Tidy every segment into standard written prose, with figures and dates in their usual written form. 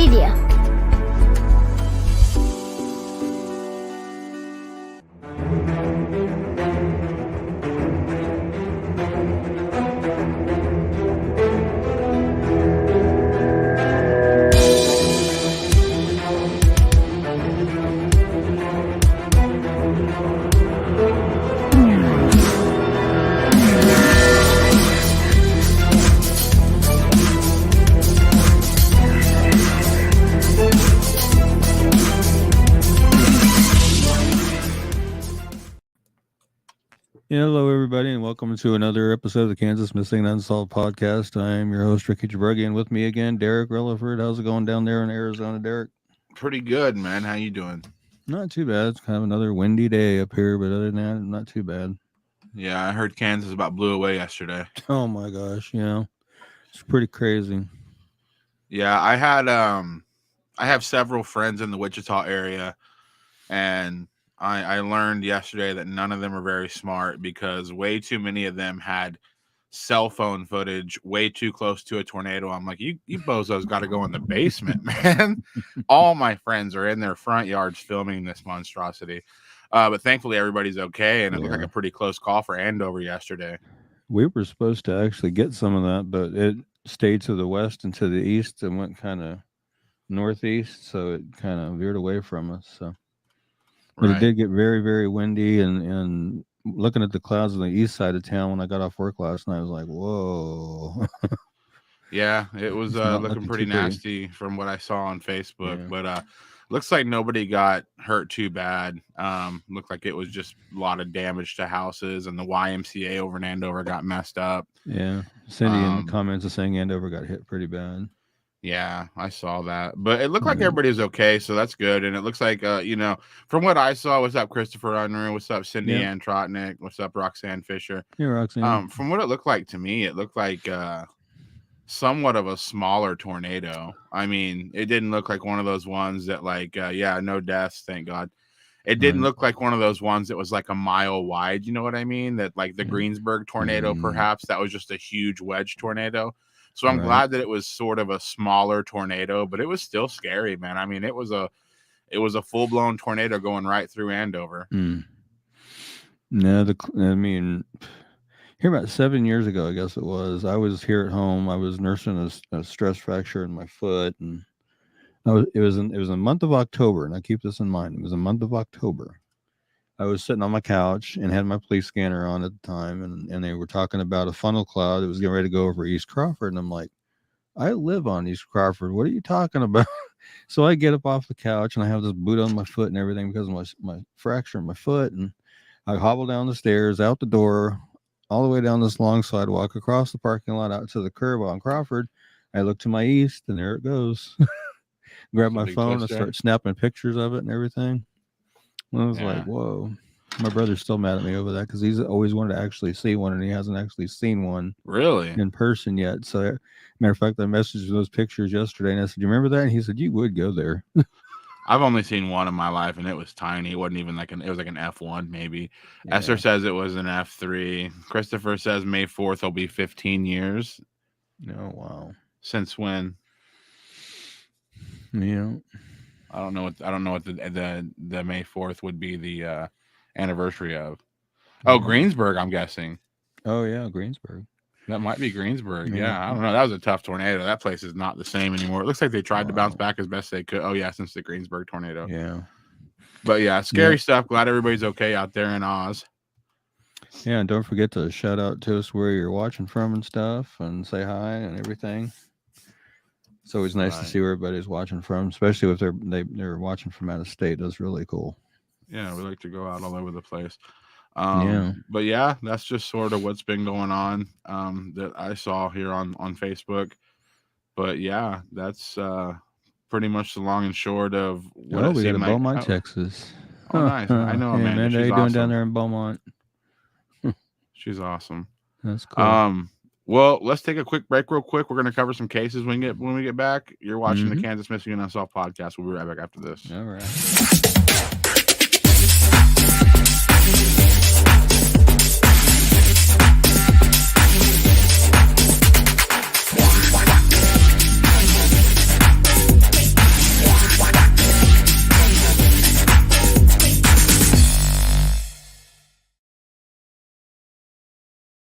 Media. Hello, everybody, and welcome to another episode of the Kansas Missing and Unsolved podcast. I am your host, Ricky Jabruggi, and with me again, Derek Rilliford. How's it going down there in Arizona, Derek? Pretty good, man. How you doing? Not too bad. It's kind of another windy day up here, but other than that, not too bad. Yeah, I heard Kansas about blew away yesterday. Oh my gosh, it's pretty crazy. Yeah, I have several friends in the Wichita area, and I learned yesterday that none of them are very smart because way too many of them had cell phone footage way too close to a tornado. I'm like, you bozos got to go in the basement, man. All my friends are in their front yards filming this monstrosity. But thankfully everybody's okay, and it looked like a pretty close call for Andover yesterday. We were supposed to actually get some of that, but it stayed to the west and to the east and went kind of northeast, so it kind of veered away from us. So. But It did get very, very windy, and looking at the clouds on the east side of town when I got off work last night, I was like, whoa. Yeah, it was looking pretty nasty from what I saw on Facebook, but looks like nobody got hurt too bad. Looked like it was just a lot of damage to houses, and the YMCA over in Andover got messed up. Yeah, Cindy in the comments is saying Andover got hit pretty bad. Yeah, I saw that, but it looked like everybody's okay, so that's good. And it looks like, from what I saw, what's up, Christopher Unruh? What's up, Cindy Ann Trotnick? What's up, Roxanne Fisher? Hey, Roxanne. From what it looked like to me, it looked like somewhat of a smaller tornado. I mean, it didn't look like one of those ones that no deaths, thank God. It didn't look like one of those ones that was like a mile wide, you know what I mean? That like the Greensburg tornado, perhaps, that was just a huge wedge tornado. So I'm glad that it was sort of a smaller tornado, but it was still scary, man. I mean, it was a full-blown tornado going right through Andover. No, here about 7 years ago, I guess it was, I was here at home. I was nursing a stress fracture in my foot, and it was in the month of October, and I keep this in mind. It was a month of October. I was sitting on my couch and had my police scanner on at the time, and they were talking about a funnel cloud that was getting ready to go over East Crawford. And I'm like, I live on East Crawford. What are you talking about? So I get up off the couch, and I have this boot on my foot and everything because of my fracture in my foot. And I hobble down the stairs, out the door, all the way down this long sidewalk, across the parking lot, out to the curb on Crawford. I look to my east, and there it goes. Grab my phone and start snapping pictures of it and everything. I was like, whoa. My brother's still mad at me over that because he's always wanted to actually see one, and he hasn't actually seen one in person yet. So, matter of fact, I messaged those pictures yesterday, and I said, "You remember that?" And he said, "You would go there." I've only seen one in my life, and it was tiny. It wasn't even it was like an F1 maybe. Yeah. Esther says it was an F3. Christopher says May 4th will be 15 years. Oh, wow. Since when? Yeah. I don't know what the May 4th would be the anniversary of. Oh, Greensburg, I'm guessing. Oh yeah, Greensburg. That might be Greensburg. Yeah, I don't know. That was a tough tornado. That place is not the same anymore. It looks like they tried to bounce back as best they could. Oh yeah, since the Greensburg tornado. Yeah. But yeah, scary stuff. Glad everybody's okay out there in Oz. Yeah, and don't forget to shout out to us where you're watching from and stuff, and say hi and everything. It's always nice to see where everybody's watching from, especially if they're watching from out of state. That's really cool. Yeah, we like to go out all over the place. But yeah, that's just sort of what's been going on that I saw here on Facebook. But yeah, that's pretty much the long and short of what we got in Beaumont, Texas. Oh, nice. I know, man. How are you doing down there in Beaumont? She's awesome. That's cool. Well, let's take a quick break real quick. We're going to cover some cases when we get back. You're watching the Kansas Missing and Unsolved podcast. We'll be right back after this. All right.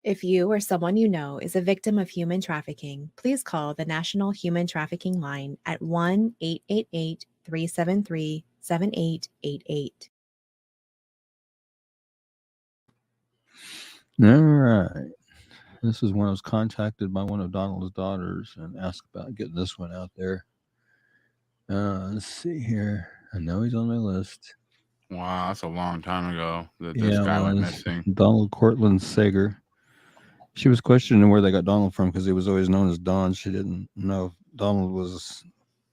If you or someone you know is a victim of human trafficking, please call the National Human Trafficking Line at 1-888-373-7888. All right. This is when I was contacted by one of Donald's daughters and asked about getting this one out there. Let's see here. I know he's on my list. Wow, that's a long time ago that this guy went missing. Donald Cortland Sager. She was questioning where they got Donald from because he was always known as Don. She didn't know if Donald was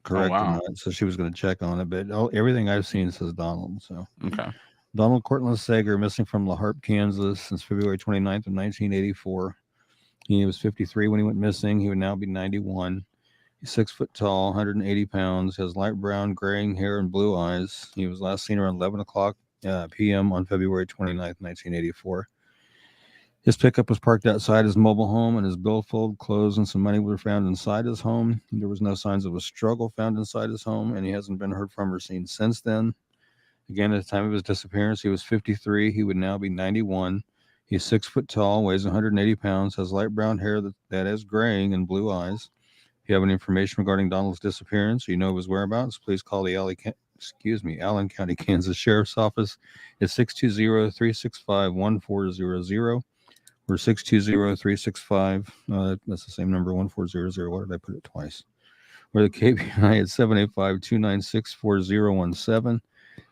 correct or not, so she was going to check on it. But everything I've seen says Donald. So okay. Donald Cortland Sager, missing from La Harpe, Kansas, since February 29th of 1984. He was 53 when he went missing. He would now be 91. He's 6 foot tall, 180 pounds, has light brown, graying hair and blue eyes. He was last seen around 11 o'clock p.m. on February 29th, 1984. His pickup was parked outside his mobile home, and his billfold, clothes, and some money were found inside his home. There was no signs of a struggle found inside his home, and he hasn't been heard from or seen since then. Again, at the time of his disappearance, he was 53. He would now be 91. He's 6 foot tall, weighs 180 pounds, has light brown hair that is graying and blue eyes. If you have any information regarding Donald's disappearance or you know of his whereabouts, please call the Allen County, Kansas Sheriff's Office at 620-365-1400 or 620-365, that's the same number, 1400. Why did I put it twice? Or the KBI at 785-296-4017.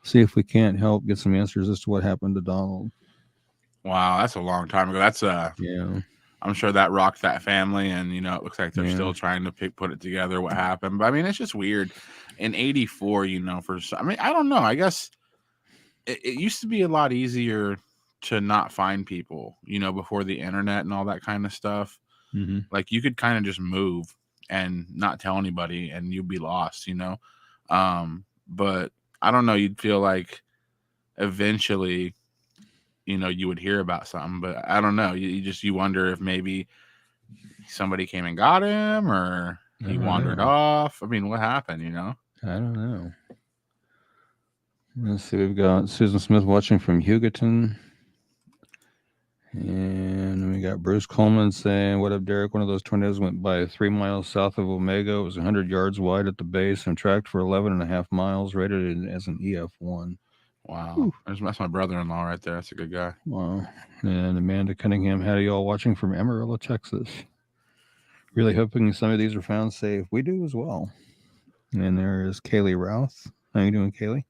See if we can't help get some answers as to what happened to Donald. Wow, that's a long time ago. That's yeah. I'm sure that rocked that family, and it looks like they're still trying to put it together what happened. But I mean, it's just weird. In '84, I don't know. I guess it used to be a lot easier to not find people, before the internet and all that kind of stuff. Mm-hmm. Like you could kind of just move and not tell anybody, and you'd be lost. But I don't know. You'd feel like eventually, you would hear about something, but I don't know. You wonder if maybe somebody came and got him, or he wandered off. I mean, what happened? I don't know. Let's see. We've got Susan Smith watching from Hugoton. And we got Bruce Coleman saying, "What up, Derek? One of those tornadoes went by 3 miles south of Omega. It was 100 yards wide at the base and tracked for 11.5 miles, rated as an EF1. Wow. That's my brother-in-law right there. That's a good guy. Wow. And Amanda Cunningham, how you all watching from Amarillo, Texas? Really hoping some of these are found safe. We do as well. And there is Kaylee Routh. How you doing, Kaylee?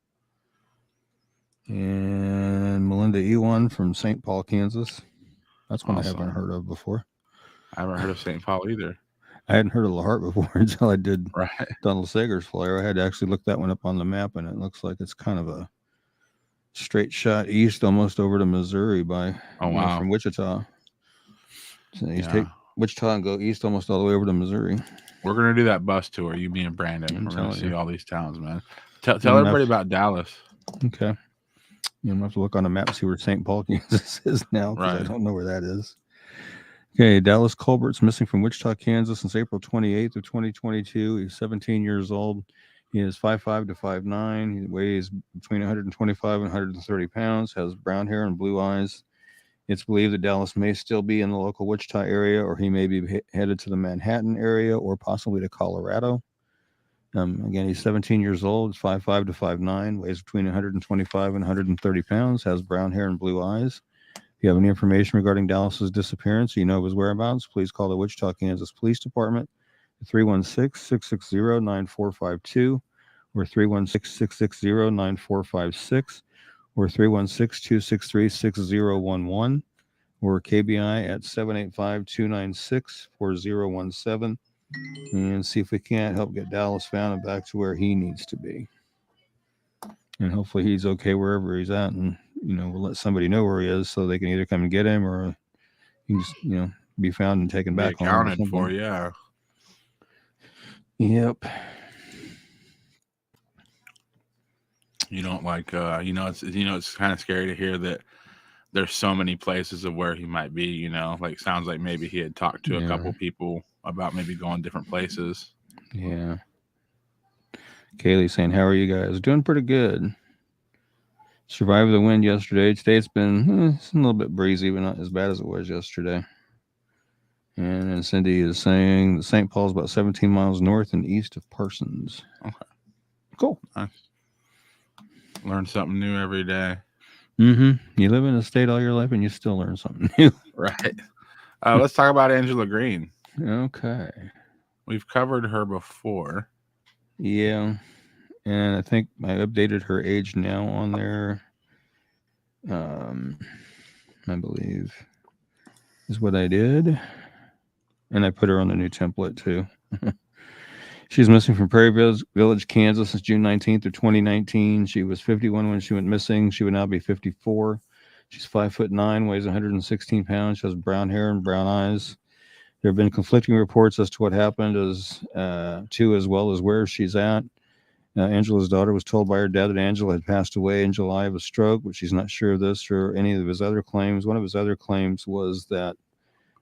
And Melinda Ewan from St. Paul, Kansas. That's one awesome. I haven't heard of before. I haven't heard of St. Paul either. I hadn't heard of La Harpe before until I did Donald Sager's flyer. I had to actually look that one up on the map, and it looks like it's kind of a straight shot east, almost over to Missouri from Wichita. So you take Wichita and go east almost all the way over to Missouri. We're going to do that bus tour, you, me, and Brandon. We're going to see all these towns, man. Tell everybody about Dallas. Okay. I'm going to have to look on a map to see where St. Paul, Kansas is now, because I don't know where that is. Okay, Dallas Colbert's missing from Wichita, Kansas since April 28th of 2022. He's 17 years old. He is 5'5" to 5'9". He weighs between 125 and 130 pounds, has brown hair and blue eyes. It's believed that Dallas may still be in the local Wichita area, or he may be headed to the Manhattan area or possibly to Colorado. Again, he's 17 years old, 5'5" to 5'9", weighs between 125 and 130 pounds, has brown hair and blue eyes. If you have any information regarding Dallas's disappearance, you know of his whereabouts, please call the Wichita, Kansas Police Department at 316-660-9452 or 316-660-9456 or 316-263-6011 or KBI at 785-296-4017. And see if we can't help get Dallas found and back to where he needs to be. And hopefully he's okay wherever he's at. And, we'll let somebody know where he is so they can either come and get him or he can just, be found and taken back home. Accounted for, yeah. Yep. You don't like, it's kind of scary to hear that there's so many places of where he might be, sounds like maybe he had talked to a couple people about maybe going different places. Yeah. Kaylee saying, how are you guys? Doing pretty good. Survived the wind yesterday. Today it's been it's a little bit breezy, but not as bad as it was yesterday. And then Cindy is saying that St. Paul's about 17 miles north and east of Parsons. Okay. Cool. Nice. Learn something new every day. Mm-hmm. You live in a state all your life and you still learn something new. Right. Let's talk about Angela Green. Okay. We've covered her before. Yeah. And I think I updated her age now on there. I believe is what I did. And I put her on the new template too. She's missing from Prairie Village, Kansas since June 19th of 2019. She was 51 when she went missing. She would now be 54. She's 5'9", weighs 116 pounds. She has brown hair and brown eyes. There have been conflicting reports as to what happened as well as where she's at. Angela's daughter was told by her dad that Angela had passed away in July of a stroke, but she's not sure of this or any of his other claims. One of his other claims was that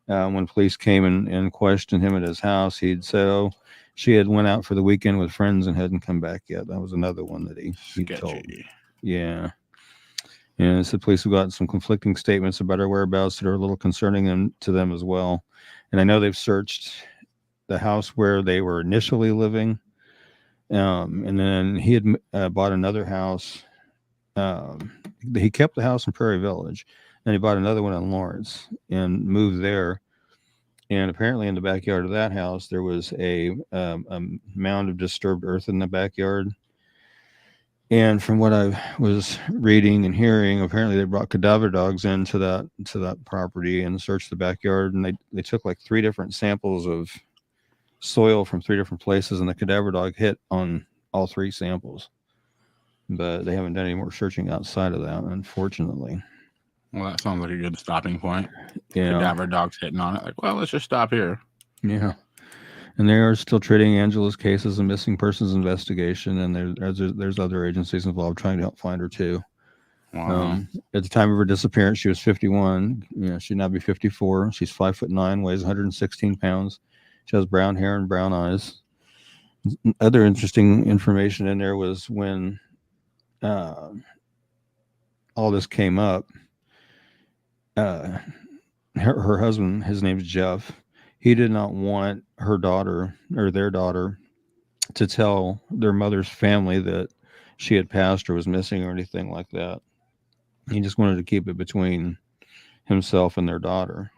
when police came and questioned him at his house, he'd said, "Oh, she had went out for the weekend with friends and hadn't come back yet." That was another one that he told. Yeah. And so police have gotten some conflicting statements about her whereabouts that are a little concerning to them as well. And I know they've searched the house where they were initially living. And then he had bought another house. He kept the house in Prairie Village, and he bought another one in Lawrence and moved there. And apparently in the backyard of that house, there was a mound of disturbed earth in the backyard. And from what I was reading and hearing, apparently they brought cadaver dogs into that property and searched the backyard. And they took like 3 different samples of soil from 3 different places, and the cadaver dog hit on all 3 samples. But they haven't done any more searching outside of that, unfortunately. Well, that sounds like a good stopping point. Yeah. Cadaver dogs hitting on it. Like, well, let's just stop here. Yeah. And they are still treating Angela's case as a missing persons investigation, and there's other agencies involved trying to help find her too. Wow. At the time of her disappearance, she was 51. She'd now be 54. She's 5'9", weighs 116 pounds. She has brown hair and brown eyes. Other interesting information in there was when all this came up, her husband, his name's Jeff, he did not want her daughter or their daughter to tell their mother's family that she had passed or was missing or anything like that. He just wanted to keep it between himself and their daughter.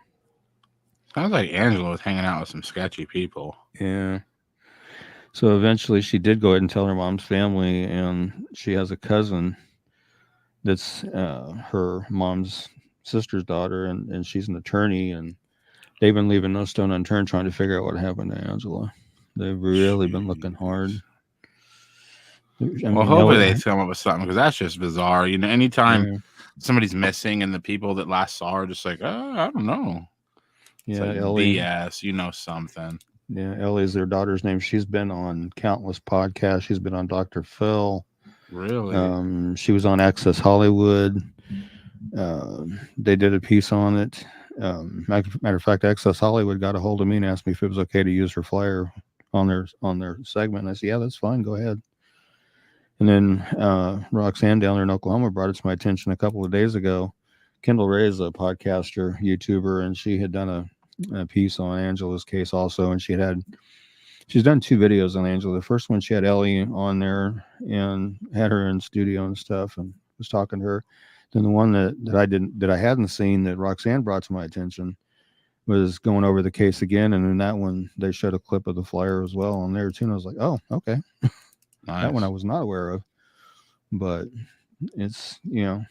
Sounds like Angela was hanging out with some sketchy people. Yeah. So eventually she did go ahead and tell her mom's family, and she has a cousin that's her mom's sister's daughter, and she's an attorney, and they've been leaving no stone unturned trying to figure out what happened to Angela. They've really been looking hard. Hopefully they come up with something, because that's just bizarre. Anytime somebody's missing and the people that last saw her just like, I don't know. Yeah, like Ellie. BS, something. Yeah, Ellie's their daughter's name. She's been on countless podcasts. She's been on Dr. Phil. Really? She was on Access Hollywood. They did a piece on it. Matter of fact, Access Hollywood got a hold of me and asked me if it was okay to use her flyer on their segment. And I said, yeah, that's fine. Go ahead. And then Roxanne down there in Oklahoma brought it to my attention a couple of days ago. Kendall Ray is a podcaster, YouTuber, and she had done a piece on Angela's case also. And she's done 2 videos on Angela. The first one, she had Ellie on there and had her in studio and stuff and was talking to her. Then the one that I hadn't seen that Roxanne brought to my attention was going over the case again. And in that one, they showed a clip of the flyer as well on there too. And I was like, oh, okay. Nice. That one I was not aware of, but it's, I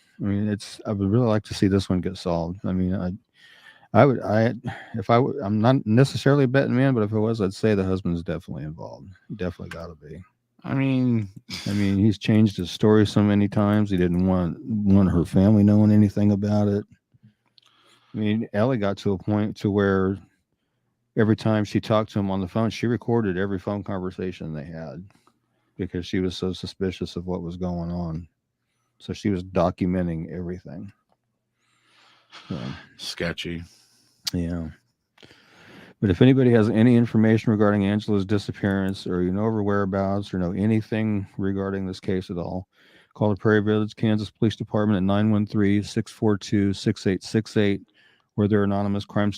would really like to see this one get solved. I mean, I'm not necessarily a betting man, but if I was, I'd say the husband's definitely involved. Definitely got to be. I mean, he's changed his story so many times. He didn't want her family knowing anything about it. I mean, Ellie got to a point to where every time she talked to him on the phone, she recorded every phone conversation they had because she was so suspicious of what was going on. So she was documenting everything. So, sketchy. Yeah. But if anybody has any information regarding Angela's disappearance, or her whereabouts, or know anything regarding this case at all, call the Prairie Village, Kansas Police Department at 913-642-6868, or their anonymous Crime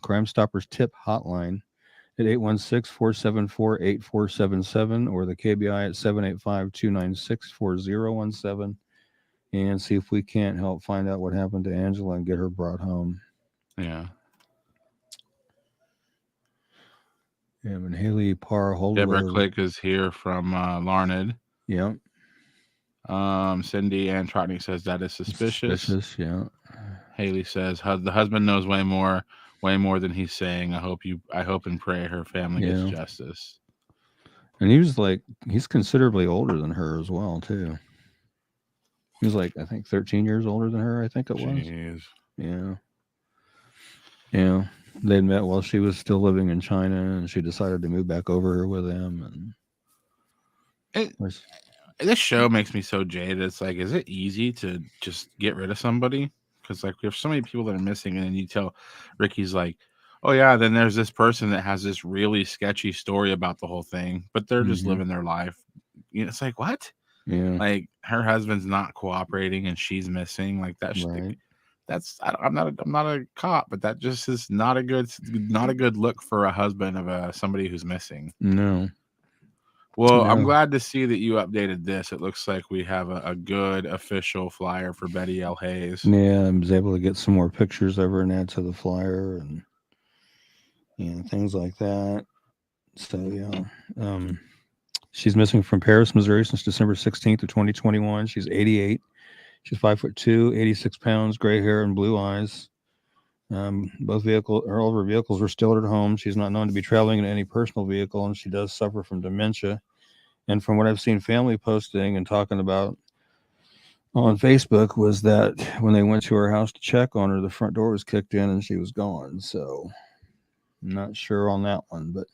Crime Stoppers tip hotline at 816-474-8477 or the KBI at 785-296-4017 and see if we can't help find out what happened to Angela and get her brought home. Yeah. And Haley Parr Deborah Holdwell. Click is here from Larned. Yeah. Cindy Ann Trotney says that is suspicious. Yeah. Haley says the husband knows way more than he's saying. I hope and pray her family gets justice. And he's considerably older than her as well, too. He was I think 13 years older than her, I think it was. Jeez. Yeah. Yeah. They'd met while she was still living in China, and she decided to move back over here with him. And this show makes me so jaded. It's is it easy to just get rid of somebody? Because we have so many people that are missing, and then you tell Ricky's oh yeah, then there's this person that has this really sketchy story about the whole thing, but they're just living their life. It's what? Yeah. Her husband's not cooperating, and she's missing. Right. I'm not a cop, but that just is not a good look for a husband of somebody who's missing. No. Well, I'm glad to see that you updated this. It looks like we have a good official flyer for Betty L. Hayes. Yeah, I was able to get some more pictures of her and add to the flyer and things like that. So, yeah. She's missing from Paris, Missouri since December 16th of 2021. She's 88. She's 5'2", 86 pounds, gray hair and blue eyes. All of her vehicles were still at her home. She's not known to be traveling in any personal vehicle, and she does suffer from dementia. And from what I've seen family posting and talking about on Facebook was that when they went to her house to check on her, the front door was kicked in and she was gone. So I'm not sure on that one, but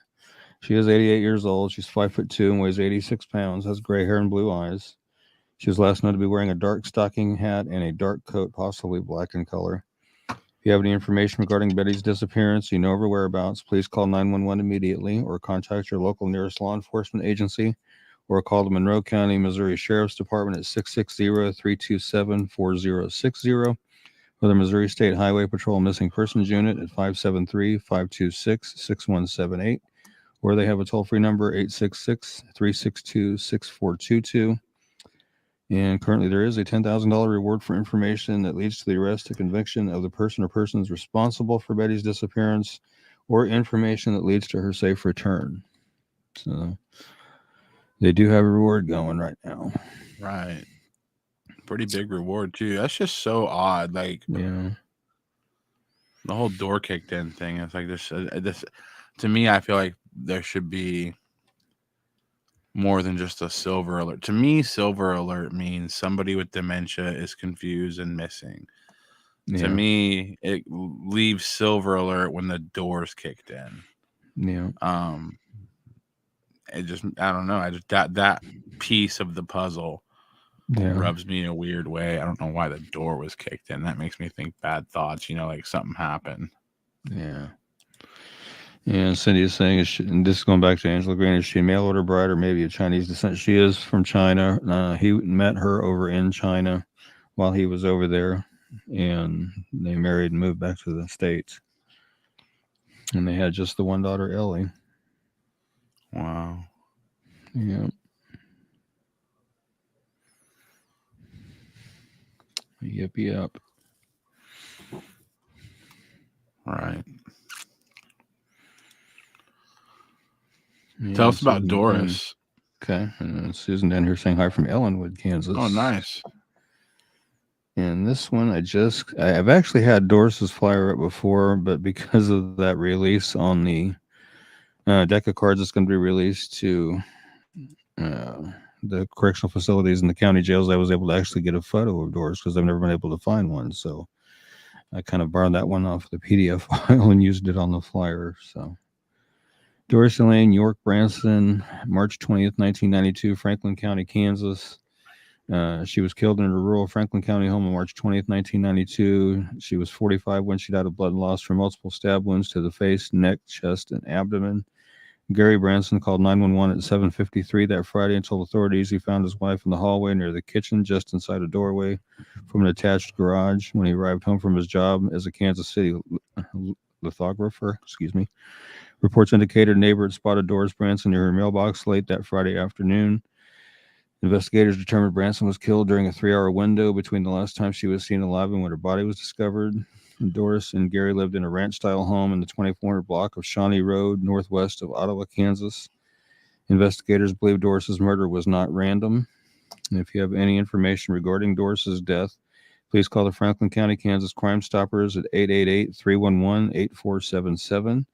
she is 88 years old. She's 5'2" and weighs 86 pounds, has gray hair and blue eyes. She was last known to be wearing a dark stocking hat and a dark coat, possibly black in color. If you have any information regarding Betty's disappearance, you know of her whereabouts, please call 911 immediately or contact your local nearest law enforcement agency or call the Monroe County, Missouri Sheriff's Department at 660-327-4060 or the Missouri State Highway Patrol Missing Persons Unit at 573-526-6178, or they have a toll-free number, 866-362-6422. And currently there is a $10,000 reward for information that leads to the arrest or conviction of the person or persons responsible for Betty's disappearance or information that leads to her safe return. So they do have a reward going right now. Right. Pretty big reward, too. That's just so odd. Yeah. The whole door kicked in thing. It's this. To me, I feel like there should be more than just a silver alert. To me, silver alert means somebody with dementia is confused and missing. Yeah. To me, it leaves silver alert when the door's kicked in. Yeah. It just, I don't know. That piece of the puzzle rubs me in a weird way. I don't know why the door was kicked in. That makes me think bad thoughts, something happened. Yeah. And Cindy is saying, and this is going back to Angela Green, is she a mail order bride or maybe of Chinese descent? She is from China. He met her over in China while he was over there, and they married and moved back to the States. And they had just the one daughter, Ellie. Wow. Yeah. Yep. Right. Yeah, tell us about Doris. Okay. And Susan down here saying hi from Ellenwood, Kansas. Oh, nice. And this one, I've actually had Doris's flyer up before, but because of that release on the deck of cards, it's going to be released to the correctional facilities and the county jails. I was able to actually get a photo of Doris because I've never been able to find one. So I kind of borrowed that one off the PDF file and used it on the flyer. So Doris Elaine York Branson, March 20th, 1992, Franklin County, Kansas. She was killed in a rural Franklin County home on March 20th, 1992. She was 45 when she died of blood loss from multiple stab wounds to the face, neck, chest, and abdomen. Gary Branson called 911 at 7:53 that Friday and told authorities he found his wife in the hallway near the kitchen, just inside a doorway from an attached garage. When he arrived home from his job as a Kansas City lithographer. Reports indicated a neighbor had spotted Doris Branson near her mailbox late that Friday afternoon. Investigators determined Branson was killed during a 3-hour window between the last time she was seen alive and when her body was discovered. And Doris and Gary lived in a ranch-style home in the 2400 block of Shawnee Road, northwest of Ottawa, Kansas. Investigators believe Doris's murder was not random. And if you have any information regarding Doris's death, please call the Franklin County, Kansas Crime Stoppers at 888-311-8477.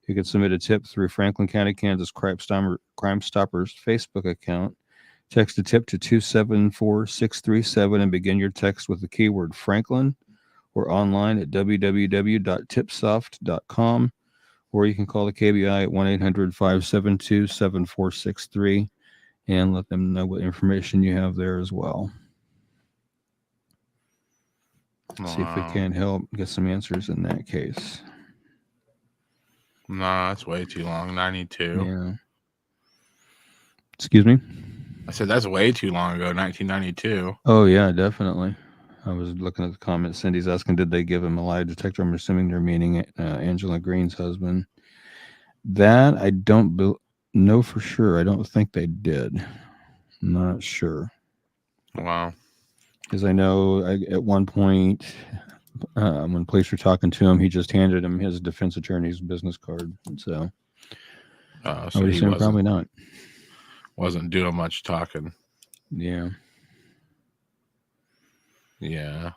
You can submit a tip through Franklin County, Kansas Crime Stoppers Facebook account. Text a tip to 274637 and begin your text with the keyword Franklin, or online at www.tipsoft.com, or you can call the KBI at 1-800-572-7463 and let them know what information you have there as well. See if we can't help get some answers in that case. No, that's way too long. 92. Yeah. Excuse me? I said that's way too long ago, 1992. Oh, yeah, definitely. I was looking at the comments. Cindy's asking, did they give him a lie detector? I'm assuming they're meaning Angela Green's husband. That I don't know for sure. I don't think they did. I'm not sure. Wow. Because I know at one point, when police were talking to him, he just handed him his defense attorney's business card. So, I would assume probably not. Wasn't doing much talking. Yeah. Yeah.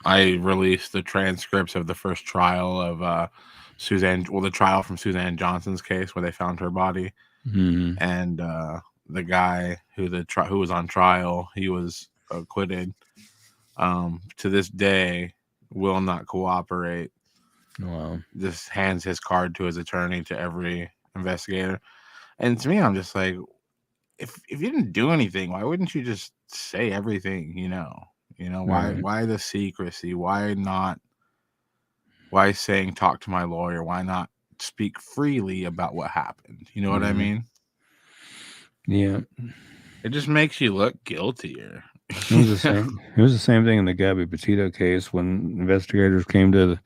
I released the transcripts of the first trial of the trial from Suzanne Johnson's case where they found her body. Mm-hmm. And the guy who was on trial, he was acquitted. To this day, will not cooperate. Wow. Just hands his card to his attorney to every investigator. And to me, I'm just like, if you didn't do anything, why wouldn't you just say everything? Why the secrecy? Why saying talk to my lawyer? Why not speak freely about what happened? You know what I mean? Yeah. It just makes you look guiltier. It was the same thing in the Gabby Petito case when investigators came to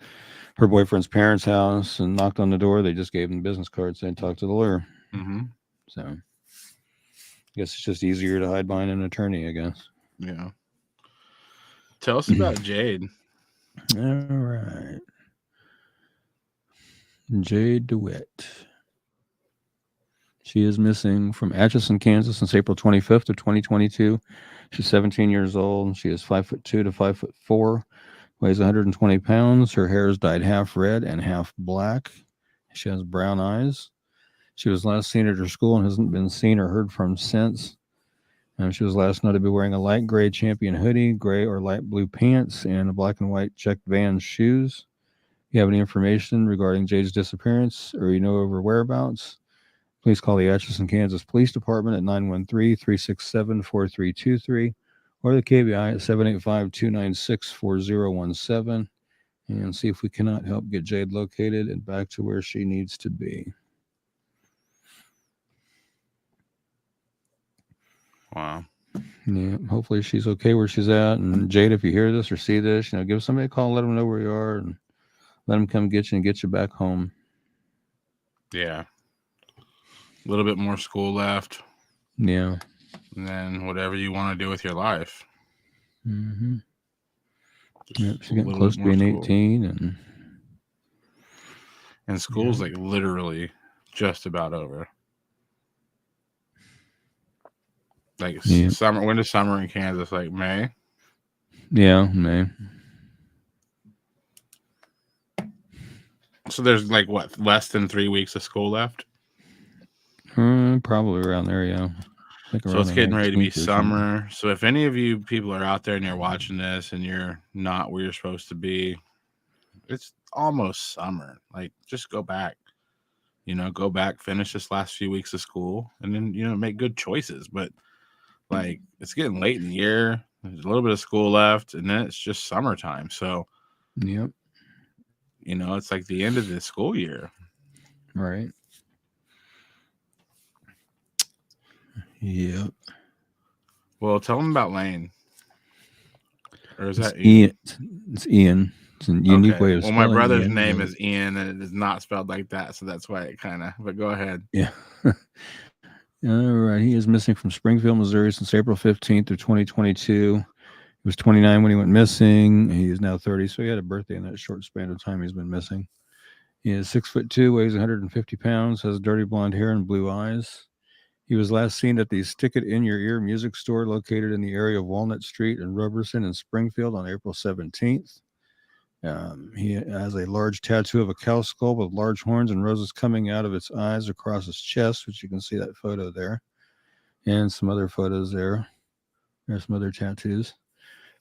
her boyfriend's parents' house and knocked on the door. They just gave them business cards and talked to the lawyer. Mm-hmm. So I guess it's just easier to hide behind an attorney, I guess. Yeah. Tell us about Jade. All right. Jade Dewitt. She is missing from Atchison, Kansas since April 25th of 2022. She's 17 years old. She is 5'2" to 5'4", weighs 120 pounds. Her hair is dyed half red and half black. She has brown eyes. She was last seen at her school and hasn't been seen or heard from since. She was last noted to be wearing a light gray Champion hoodie, gray or light blue pants, and a black and white checked Vans shoes. If you have any information regarding Jade's disappearance or you know of her whereabouts, please call the Atchison, Kansas Police Department at 913-367-4323 or the KBI at 785-296-4017 and see if we cannot help get Jade located and back to where she needs to be. Wow. Yeah, hopefully she's okay where she's at. And Jade, if you hear this or see this, give somebody a call, let them know where you are, and let them come get you and get you back home. Yeah. A little bit more school left. Yeah. And then whatever you want to do with your life. Mm-hmm. Yep, she's getting close to being 18. And school's like literally just about over. Like summer, when is summer in Kansas? Like May? Yeah, May. So there's like what, less than 3 weeks of school left? Probably around there, yeah. So it's getting ready to be summer. So if any of you people are out there and you're watching this and you're not where you're supposed to be, it's almost summer. Like, just go back. Go back, finish this last few weeks of school, and then, make good choices. But, like, it's getting late in the year. There's a little bit of school left, and then it's just summertime. So, yep. It's like the end of the school year. Right. Yep. Well, tell them about Lane. Or is that Ian? It's Ian. It's a unique Okay. way of Well, my spelling brother's Ian, name but- is Ian, and it is not spelled like that, so that's why it kind of. But go ahead. Yeah. All right. He is missing from Springfield, Missouri since April 15th of 2022. He was 29 when he went missing. He is now 30, so he had a birthday in that short span of time he's been missing. He is 6'2", weighs 150 pounds, has dirty blonde hair and blue eyes. He was last seen at the Stick It In Your Ear music store located in the area of Walnut Street and Roberson in Springfield on April 17th. He has a large tattoo of a cow skull with large horns and roses coming out of its eyes across his chest, which you can see that photo there. And some other photos there. There's some other tattoos.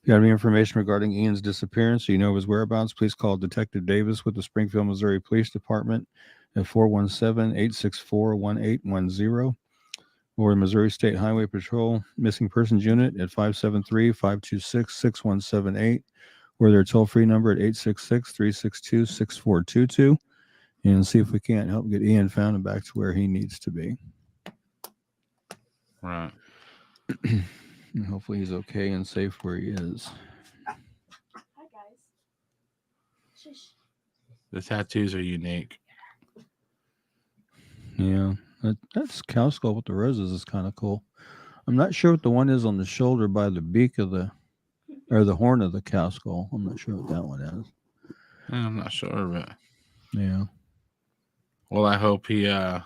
If you have any information regarding Ian's disappearance or you know his whereabouts, please call Detective Davis with the Springfield, Missouri Police Department at 417-864-1810 or Missouri State Highway Patrol Missing Persons Unit at 573-526-6178 or their toll-free number at 866-362-6422 and see if we can't help get Ian found and back to where he needs to be. Right. And hopefully he's okay and safe where he is. Hi, guys. Shush. The tattoos are unique. Yeah, that's cow skull with the roses is kind of cool. I'm not sure what the one is on the shoulder by the beak of the horn of the cow skull. I'm not sure what that one is. I'm not sure, but Yeah. well, I hope he is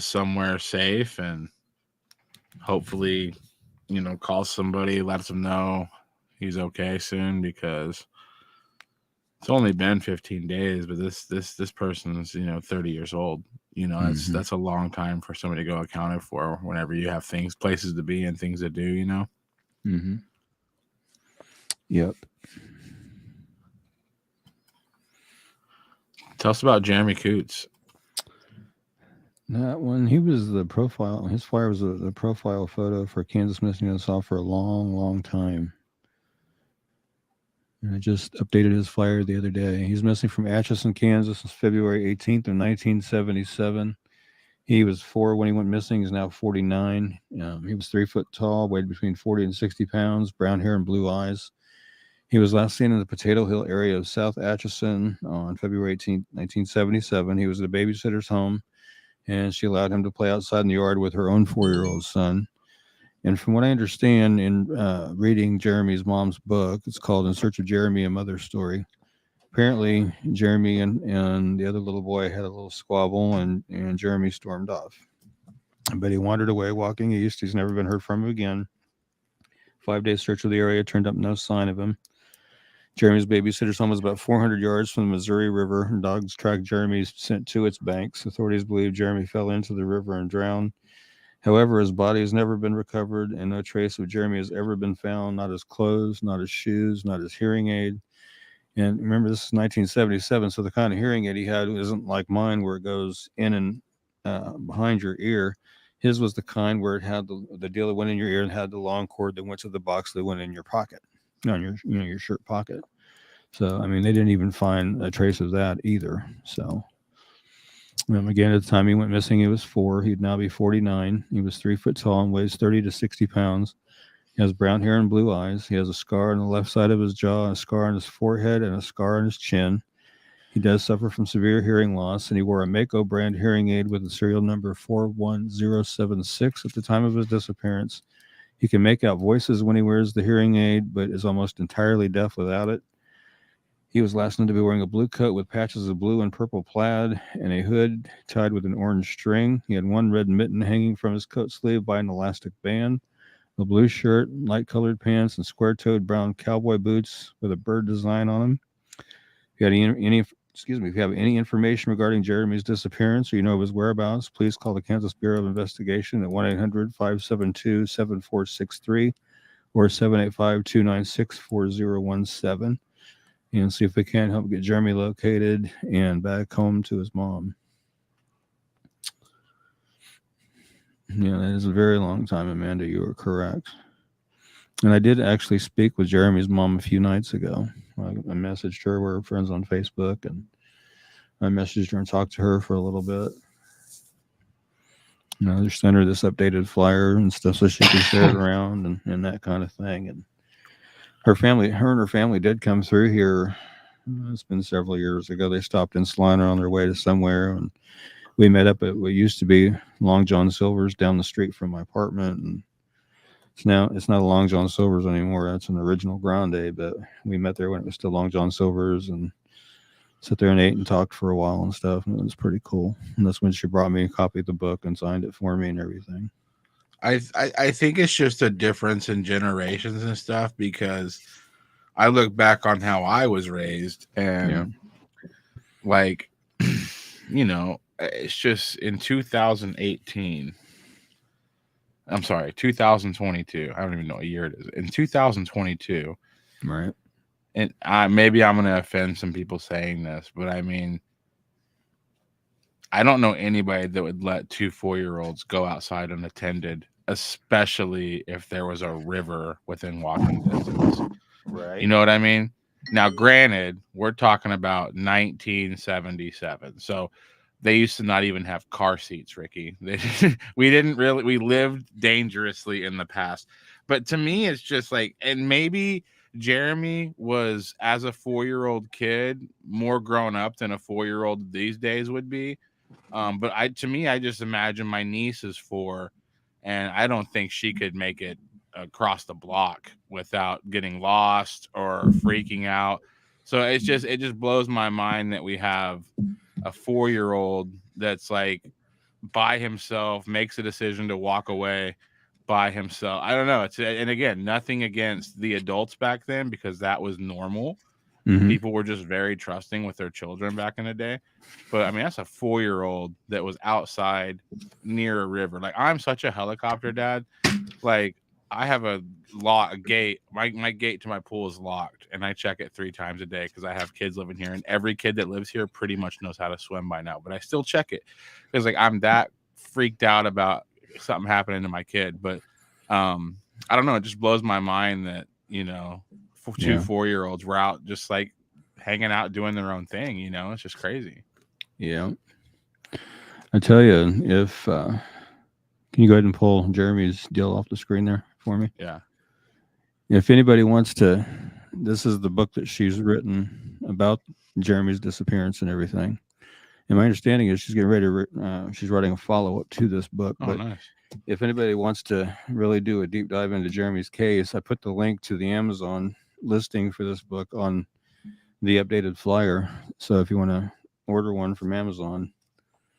somewhere safe and hopefully, calls somebody, lets them know he's okay soon because it's only been 15 days, but this person's 30 years old. That's a long time for somebody to go accounted for whenever you have places to be and things to do. Mm-hmm. Yep. Tell us about Jeremy Coots. That one, he was the profile. His flyer was the profile photo for Kansas Missing and Saw for a long, long time. And I just updated his flyer the other day. He's missing from Atchison, Kansas since February 18th of 1977. He was 4 when he went missing. He's now 49. He was 3 foot tall, weighed between 40 and 60 pounds, brown hair and blue eyes. He was last seen in the Potato Hill area of South Atchison on February 18th, 1977. He was at a babysitter's home, and she allowed him to play outside in the yard with her own 4-year-old son. And from what I understand in reading Jeremy's mom's book, it's called In Search of Jeremy, A Mother's Story. Apparently, Jeremy and the other little boy had a little squabble, and Jeremy stormed off. But he wandered away, walking east. He's never been heard from again. 5-day search of the area turned up no sign of him. Jeremy's babysitter's home was about 400 yards from the Missouri River. Dogs tracked Jeremy sent to its banks. Authorities believe Jeremy fell into the river and drowned. However, his body has never been recovered, and no trace of Jeremy has ever been found, not his clothes, not his shoes, not his hearing aid. And remember, this is 1977, so the kind of hearing aid he had isn't like mine where it goes in and behind your ear. His was the kind where it had the deal that went in your ear and had the long cord that went to the box that went in your pocket, on your shirt pocket. So, I mean, they didn't even find a trace of that either. So, again, at the time he went missing, he was 4. He'd now be 49. He was 3 foot tall and weighs 30 to 60 pounds. He has brown hair and blue eyes. He has a scar on the left side of his jaw, a scar on his forehead, and a scar on his chin. He does suffer from severe hearing loss, and he wore a Mako brand hearing aid with the serial number 41076 at the time of his disappearance. He can make out voices when he wears the hearing aid, but is almost entirely deaf without it. He was last known to be wearing a blue coat with patches of blue and purple plaid and a hood tied with an orange string. He had one red mitten hanging from his coat sleeve by an elastic band, a blue shirt, light-colored pants, and square-toed brown cowboy boots with a bird design on them. If you have any information regarding Jeremy's disappearance or you know of his whereabouts, please call the Kansas Bureau of Investigation at 1-800-572-7463 or 785-296-4017 and see if we can help get Jeremy located and back home to his mom. Yeah, that is a very long time, Amanda. You are correct. And I did actually speak with Jeremy's mom a few nights ago. I messaged her. We're friends on Facebook, and I messaged her and talked to her for a little bit. Just send her this updated flyer and stuff so she can share it around and that kind of thing. And her and her family did come through here. It's been several years ago. They stopped in Salina on their way to somewhere, and we met up at what used to be Long John Silver's down the street from my apartment. And it's not a Long John Silver's anymore. That's an original Grande, but we met there when it was still Long John Silver's and sat there and ate and talked for a while and stuff. And it was pretty cool. And that's when she brought me a copy of the book and signed it for me and everything. I think it's just a difference in generations and stuff, because I look back on how I was raised and like, it's just in 2018. I'm sorry, 2022. I don't even know what year it is. In 2022. Right. And maybe I'm going to offend some people saying this, but I mean, I don't know anybody that would let 2 4-year-olds go outside unattended, especially if there was a river within walking distance. Right. You know what I mean? Now, granted, we're talking about 1977. So they used to not even have car seats, Ricky. We lived dangerously in the past. But to me, it's just like, and maybe Jeremy was, as a 4-year-old kid, more grown up than a 4-year-old these days would be. But I just imagine my niece is 4, and I don't think she could make it across the block without getting lost or freaking out. So it just blows my mind that we have a 4-year-old that's like by himself, makes a decision to walk away by himself. I don't know. And again, nothing against the adults back then, because that was normal. Mm-hmm. People were just very trusting with their children back in the day. But I mean, that's a 4-year-old that was outside near a river. Like, I'm such a helicopter dad. Like, I have a gate. My gate to my pool is locked, and I check it 3 times a day because I have kids living here, and every kid that lives here pretty much knows how to swim by now. But I still check it because, like, I'm that freaked out about something happening to my kid. But I don't know. It just blows my mind that 2 4-year-olds were out just like hanging out, doing their own thing. It's just crazy. Yeah. I tell you, if can you go ahead and pull Jeremy's deal off the screen there for me? Yeah. If anybody wants to, this is the book that she's written about Jeremy's disappearance and everything. And my understanding is she's getting ready to, she's writing a follow-up to this book. Oh, but nice. If anybody wants to really do a deep dive into Jeremy's case, I put the link to the Amazon listing for this book on the updated flyer. So if you want to order one from Amazon,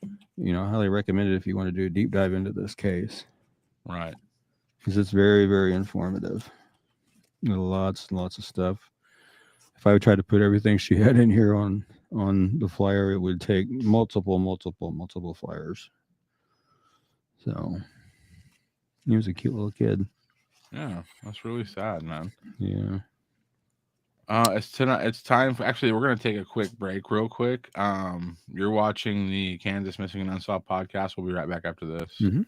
I highly recommend it if you want to do a deep dive into this case. Right. Because it's very, very informative. Lots and lots of stuff. If I would try to put everything she had in here on the flyer, it would take multiple flyers. So he was a cute little kid. Yeah, that's really sad, man. Yeah. It's time for, actually, we're going to take a quick break real quick. You're watching the Kansas Missing and Unsolved podcast. We'll be right back after this. Mm-hmm.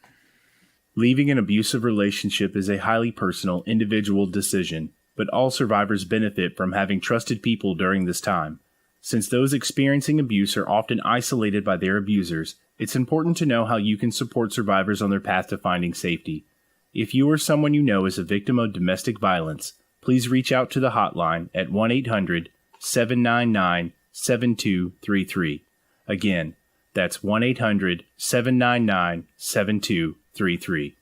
Leaving an abusive relationship is a highly personal, individual decision, but all survivors benefit from having trusted people during this time. Since those experiencing abuse are often isolated by their abusers, it's important to know how you can support survivors on their path to finding safety. If you or someone you know is a victim of domestic violence, please reach out to the hotline at 1-800-799-7233. Again, that's 1-800-799-7233.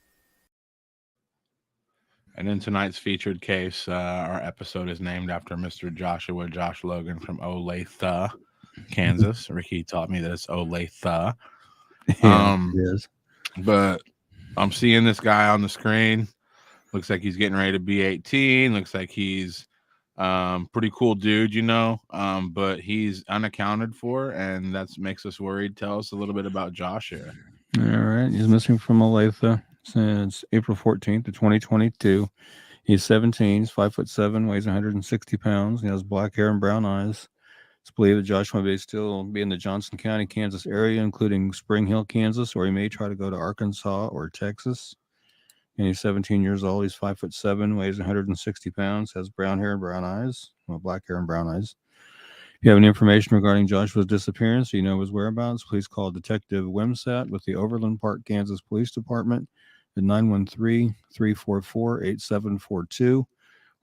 And in tonight's featured case, our episode is named after Mr. Josh Logan from Olathe, Kansas. Ricky taught me that it's Olathe. Yes. But I'm seeing this guy on the screen. Looks like he's getting ready to be 18. Looks like he's pretty cool dude, but he's unaccounted for, and that makes us worried. Tell us a little bit about Josh here. All right. He's missing from Olathe since April 14th of 2022. He's 17. He's 5'7", weighs 160 pounds. He has black hair and brown eyes. It's believed that Josh may still be in the Johnson County, Kansas area, including Spring Hill, Kansas, or he may try to go to Arkansas or Texas. And he's 17 years old. He's 5'7", weighs 160 pounds, has brown hair and brown eyes. Well, black hair and brown eyes. If you have any information regarding Joshua's disappearance or you know his whereabouts, please call Detective Wimsat with the Overland Park, Kansas Police Department at 913-344-8742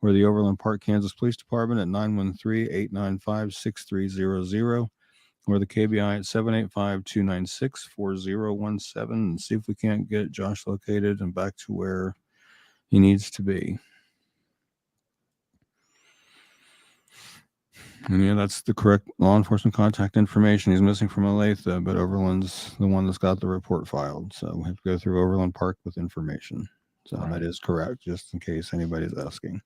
or the Overland Park, Kansas Police Department at 913-895-6300 or the KBI at 785-296-4017 and see if we can't get Josh located and back to where he needs to be. And yeah, that's the correct law enforcement contact information. He's missing from Olathe, but Overland's the one that's got the report filed. So we have to go through Overland Park with information. So Right. that is correct, just in case anybody's asking.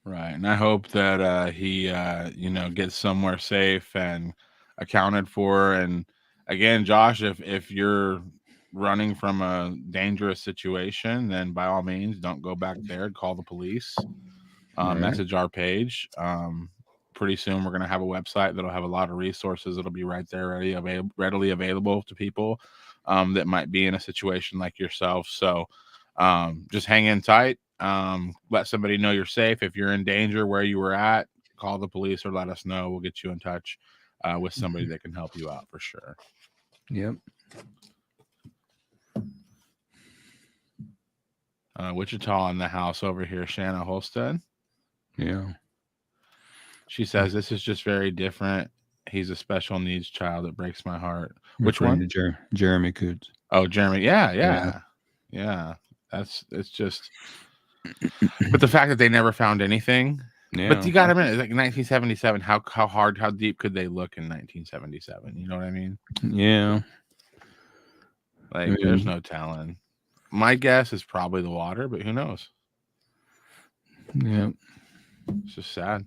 Right. And I hope that he, gets somewhere safe and accounted for. And again, Josh, if you're running from a dangerous situation, then by all means, don't go back there. Call the police. Right. Message our page. Pretty soon we're going to have a website that'll have a lot of resources. It'll be right there readily available to people that might be in a situation like yourself. So just hang in tight. Let somebody know you're safe. If you're in danger where you were at, call the police or let us know. We'll get you in touch with somebody that can help you out for sure. Yep. Wichita in the house over here, Shanna Holstead. Yeah. She says, this is just very different. He's a special needs child. It breaks my heart. Which Referring one? to Jeremy Coots. Oh, Jeremy. Yeah. It's just, but the fact that they never found anything. Yeah. But you got to admit, it's like 1977. How deep could they look in 1977? You know what I mean? Yeah. Like, there's no telling. My guess is probably the water, but who knows? Yeah. It's just sad.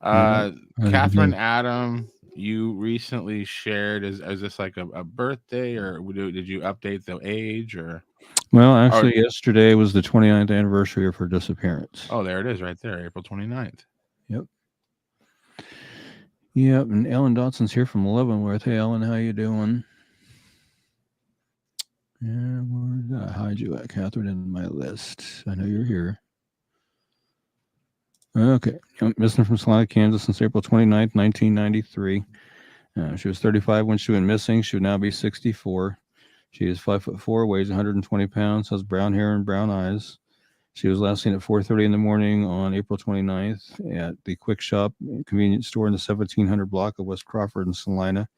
Catherine Adam, you recently shared, is this like a birthday, or did you update the age, or? Well, actually, yesterday was the 29th anniversary of her disappearance. Oh, there it is right there, April 29th. Yep. And Ellen Dotson's here from Leavenworth. Hey, Ellen, how you doing? Yeah, where did I hide you at, Catherine, in my list? I know you're here. Okay. I'm missing from Salina, Kansas since April 29th, 1993. She was 35 when she went missing. She would now be 64. She is 5'4", weighs 120 pounds, has brown hair and brown eyes. She was last seen at 4:30 in the morning on April 29th at the Quick Shop convenience store in the 1700 block of West Crawford in Salina.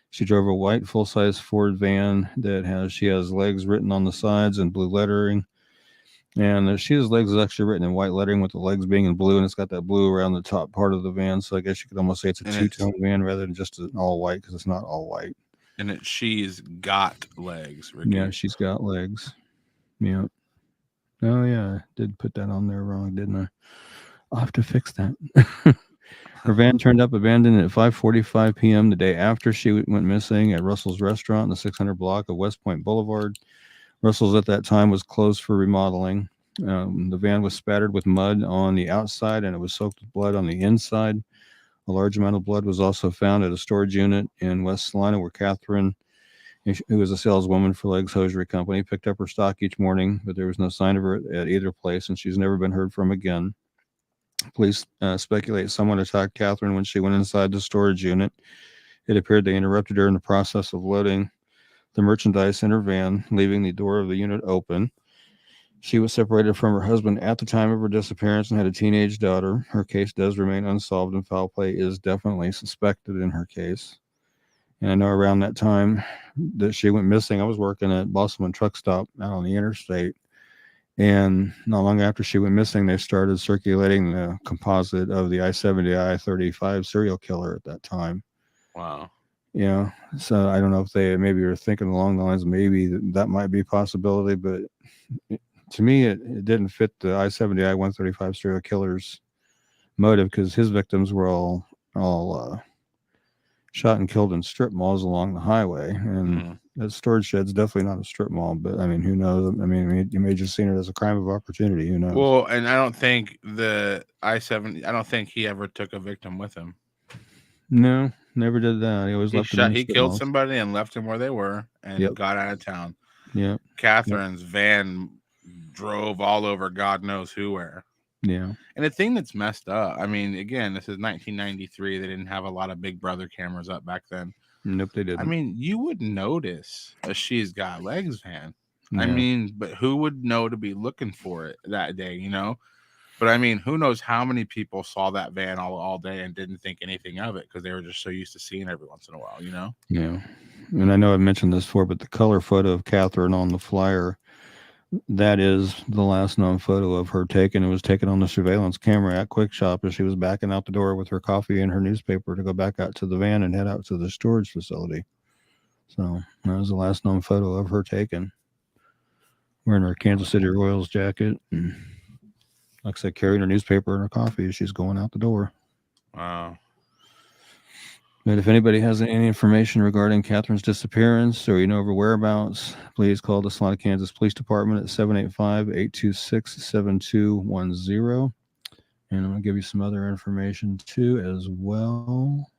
She drove a white full-size Ford van that she has legs written on the sides in blue lettering. And she has legs is actually written in white lettering with the legs being in blue, and it's got that blue around the top part of the van. So I guess you could almost say it's a two-tone van rather than just an all white, because it's not all white. And she's got legs, Ricky. Yeah, she's got legs. Yeah. Oh, yeah. I did put that on there wrong, didn't I? I'll have to fix that. Her van turned up abandoned at 5:45 p.m. the day after she went missing at Russell's Restaurant in the 600 block of West Point Boulevard. Russell's at that time was closed for remodeling. The van was spattered with mud on the outside, and it was soaked with blood on the inside. A large amount of blood was also found at a storage unit in West Salina, where Catherine, who was a saleswoman for Legs Hosiery Company, picked up her stock each morning, but there was no sign of her at either place, and she's never been heard from again. Police speculate someone attacked Catherine when she went inside the storage unit. It appeared they interrupted her in the process of loading the merchandise in her van, leaving the door of the unit open. She was separated from her husband at the time of her disappearance and had a teenage daughter. Her case does remain unsolved, and foul play is definitely suspected in her case. And I know around that time that she went missing, I was working at Bosselman Truck Stop out on the interstate. And not long after she went missing, they started circulating the composite of the I-70 I-35 serial killer at that time. Wow. Yeah. So I don't know if they maybe were thinking along the lines, maybe that might be a possibility, but to me, it didn't fit the I-70 I-135 serial killer's motive, because his victims were all shot and killed in strip malls along the highway. And that storage shed's definitely not a strip mall, but I mean, who knows? I mean, you may have just seen it as a crime of opportunity. Who knows? Well, and I don't think the I-70, I don't think he ever took a victim with him. No, never did that. He always left them. He killed somebody and left them where they were and got out of town. Yeah. Catherine's van drove all over God knows who where. Yeah. And the thing that's messed up, I mean, again, this is 1993. They didn't have a lot of Big Brother cameras up back then. Nope, they didn't. I mean, you would notice a She's Got Legs van. I Yeah. mean, but who would know to be looking for it that day, you know? But I mean, who knows how many people saw that van all day and didn't think anything of it because they were just so used to seeing it every once in a while, you know? Yeah. And I know I mentioned this before, but the color photo of Catherine on the flyer, that is the last known photo of her taken. It was taken on the surveillance camera at Quick Shop as she was backing out the door with her coffee and her newspaper to go back out to the van and head out to the storage facility. So that was the last known photo of her taken, wearing her Kansas City Royals jacket and, like I said, carrying her newspaper and her coffee as she's going out the door. Wow. But if anybody has any information regarding Catherine's disappearance or you know of her whereabouts, please call the Salina, Kansas Police Department at 785-826-7210. And I'm going to give you some other information too as well.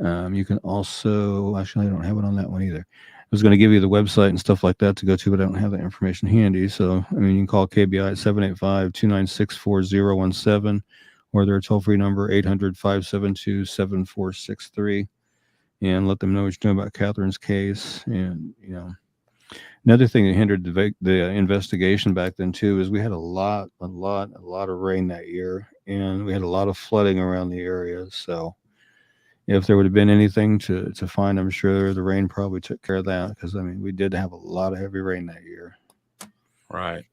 You can also, actually, I don't have it on that one either. I was going to give you the website and stuff like that to go to, but I don't have that information handy. So, I mean, you can call KBI at 785-296-4017 or their toll-free number, 800-572-7463, and let them know what you're doing about Catherine's case. And, you know, another thing that hindered the investigation back then, too, is we had a lot of rain that year, and we had a lot of flooding around the area. So if there would have been anything to find, I'm sure the rain probably took care of that because, I mean, we did have a lot of heavy rain that year. Right.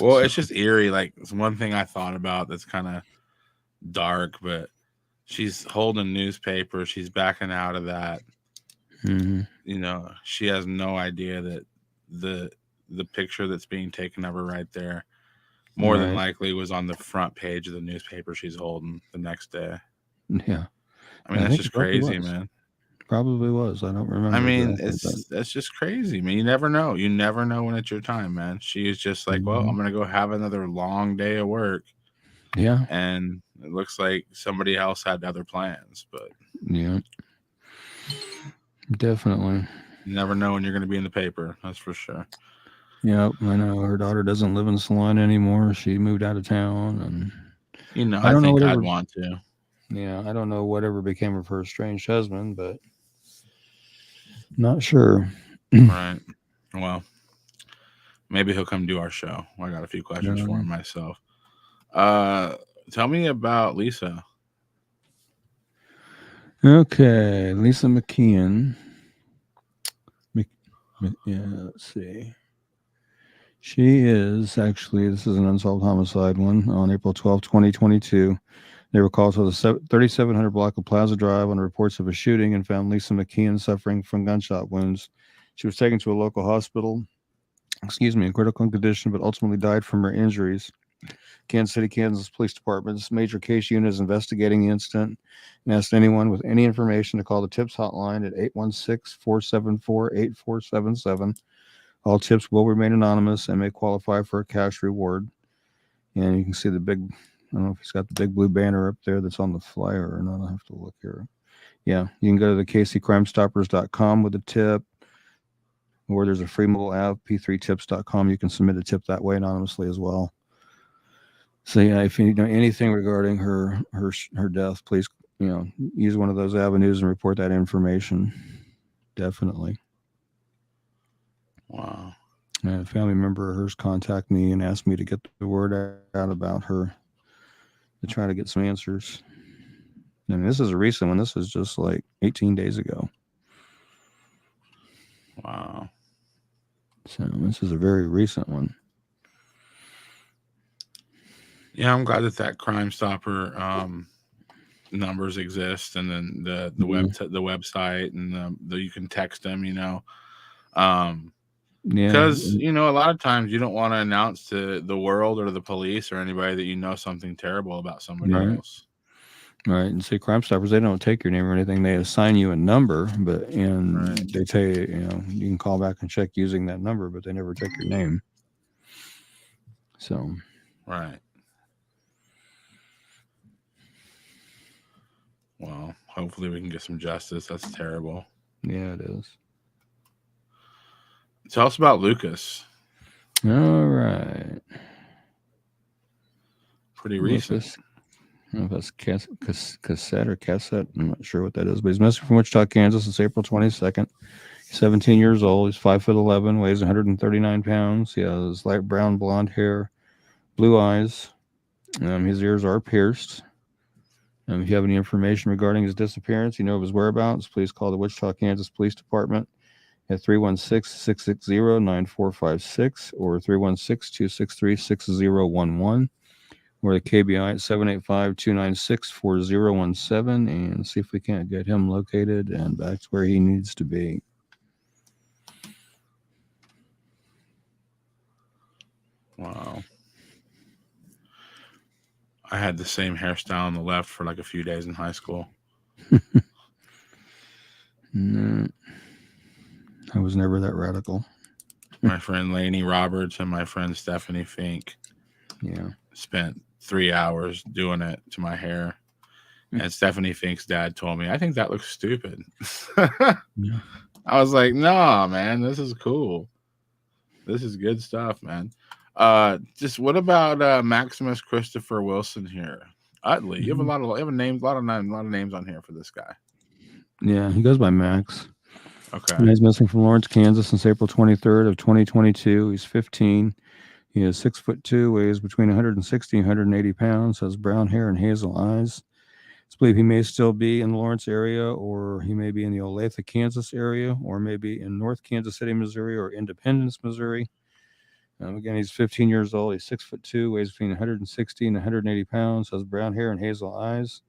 Well, it's just eerie. Like, it's one thing I thought about that's kind of dark, but she's holding newspaper. She's backing out of that. Mm-hmm. You know, she has no idea that the picture that's being taken of her right there more than likely was on the front page of the newspaper she's holding the next day. Yeah. I mean, that's just crazy, man. Probably was. I don't remember. I mean, that's just crazy. I mean, you never know. You never know when it's your time, man. She is just like, well, I'm gonna go have another long day of work. Yeah. And it looks like somebody else had other plans, but yeah, definitely. You never know when you're gonna be in the paper. That's for sure. Yep, I know. Her daughter doesn't live in Salina anymore. She moved out of town, and you know, I think I'd want to. Yeah, I don't know whatever became of her estranged husband, but not sure. Right. Well, maybe he'll come do our show. I got a few questions for him myself. Tell me about Lisa. Okay, Lisa McKeon. Yeah, let's see. She is actually, this is an unsolved homicide one on April 12, 2022. They were called to the 3700 block of Plaza Drive on reports of a shooting and found Lisa McKeon suffering from gunshot wounds. She was taken to a local hospital, in critical condition, but ultimately died from her injuries. Kansas City, Kansas Police Department's major case unit is investigating the incident and asked anyone with any information to call the TIPS hotline at 816-474-8477. All tips will remain anonymous and may qualify for a cash reward. And you can see the big, I don't know if he's got the big blue banner up there that's on the flyer or not. I'll have to look here. Yeah, you can go to the kccrimestoppers.com with a tip, or there's a free mobile app, p3tips.com. You can submit a tip that way anonymously as well. So yeah, if you know anything regarding her death, please, use one of those avenues and report that information. Definitely. Wow. A family member of hers contacted me and asked me to get the word out about her to try to get some answers. I mean, this is a recent one. This is just like 18 days ago. Wow. So this is a very recent one. Yeah, I'm glad that Crime Stopper numbers exist, and then the website, and you can text them. Because a lot of times you don't want to announce to the world or the police or anybody that you know something terrible about somebody else. Right. And see, Crime Stoppers, they don't take your name or anything. They assign you a number, they tell you, you can call back and check using that number, but they never take your name. So. Right. Well, hopefully we can get some justice. That's terrible. Yeah, it is. Tell us about Lucas. All right. pretty recent. I don't know if that's cassette or cassette. I'm not sure what that is, but he's missing from Wichita, Kansas since April 22nd. He's 17 years old. He's 5'11", weighs 139 pounds. He has light brown blonde hair, blue eyes. His ears are pierced. If you have any information regarding his disappearance, you know of his whereabouts, please call the Wichita, Kansas Police Department at 316-660-9456 or 316-263-6011. Or the KBI at 785-296-4017 and see if we can't get him located and back to where he needs to be. Wow. I had the same hairstyle on the left for like a few days in high school. No, I was never that radical. My friend Lainey Roberts and my friend Stephanie Fink spent 3 hours doing it to my hair. And Stephanie Fink's dad told me, I think that looks stupid. I was like, no, man, this is cool. This is good stuff, man. Just what about Maximus Christopher Wilson here? Utley, you have a lot of names on here for this guy. Yeah, he goes by Max. Okay. And he's missing from Lawrence, Kansas since April 23rd of 2022. He's 15. He is 6'2", weighs between 160 and 180 pounds, has brown hair and hazel eyes. It's believed he may still be in the Lawrence area, or he may be in the Olathe, Kansas area, or maybe in North Kansas City, Missouri, or Independence, Missouri. Again, he's 15 years old. He's 6'2", weighs between 160 and 180 pounds, has brown hair and hazel eyes.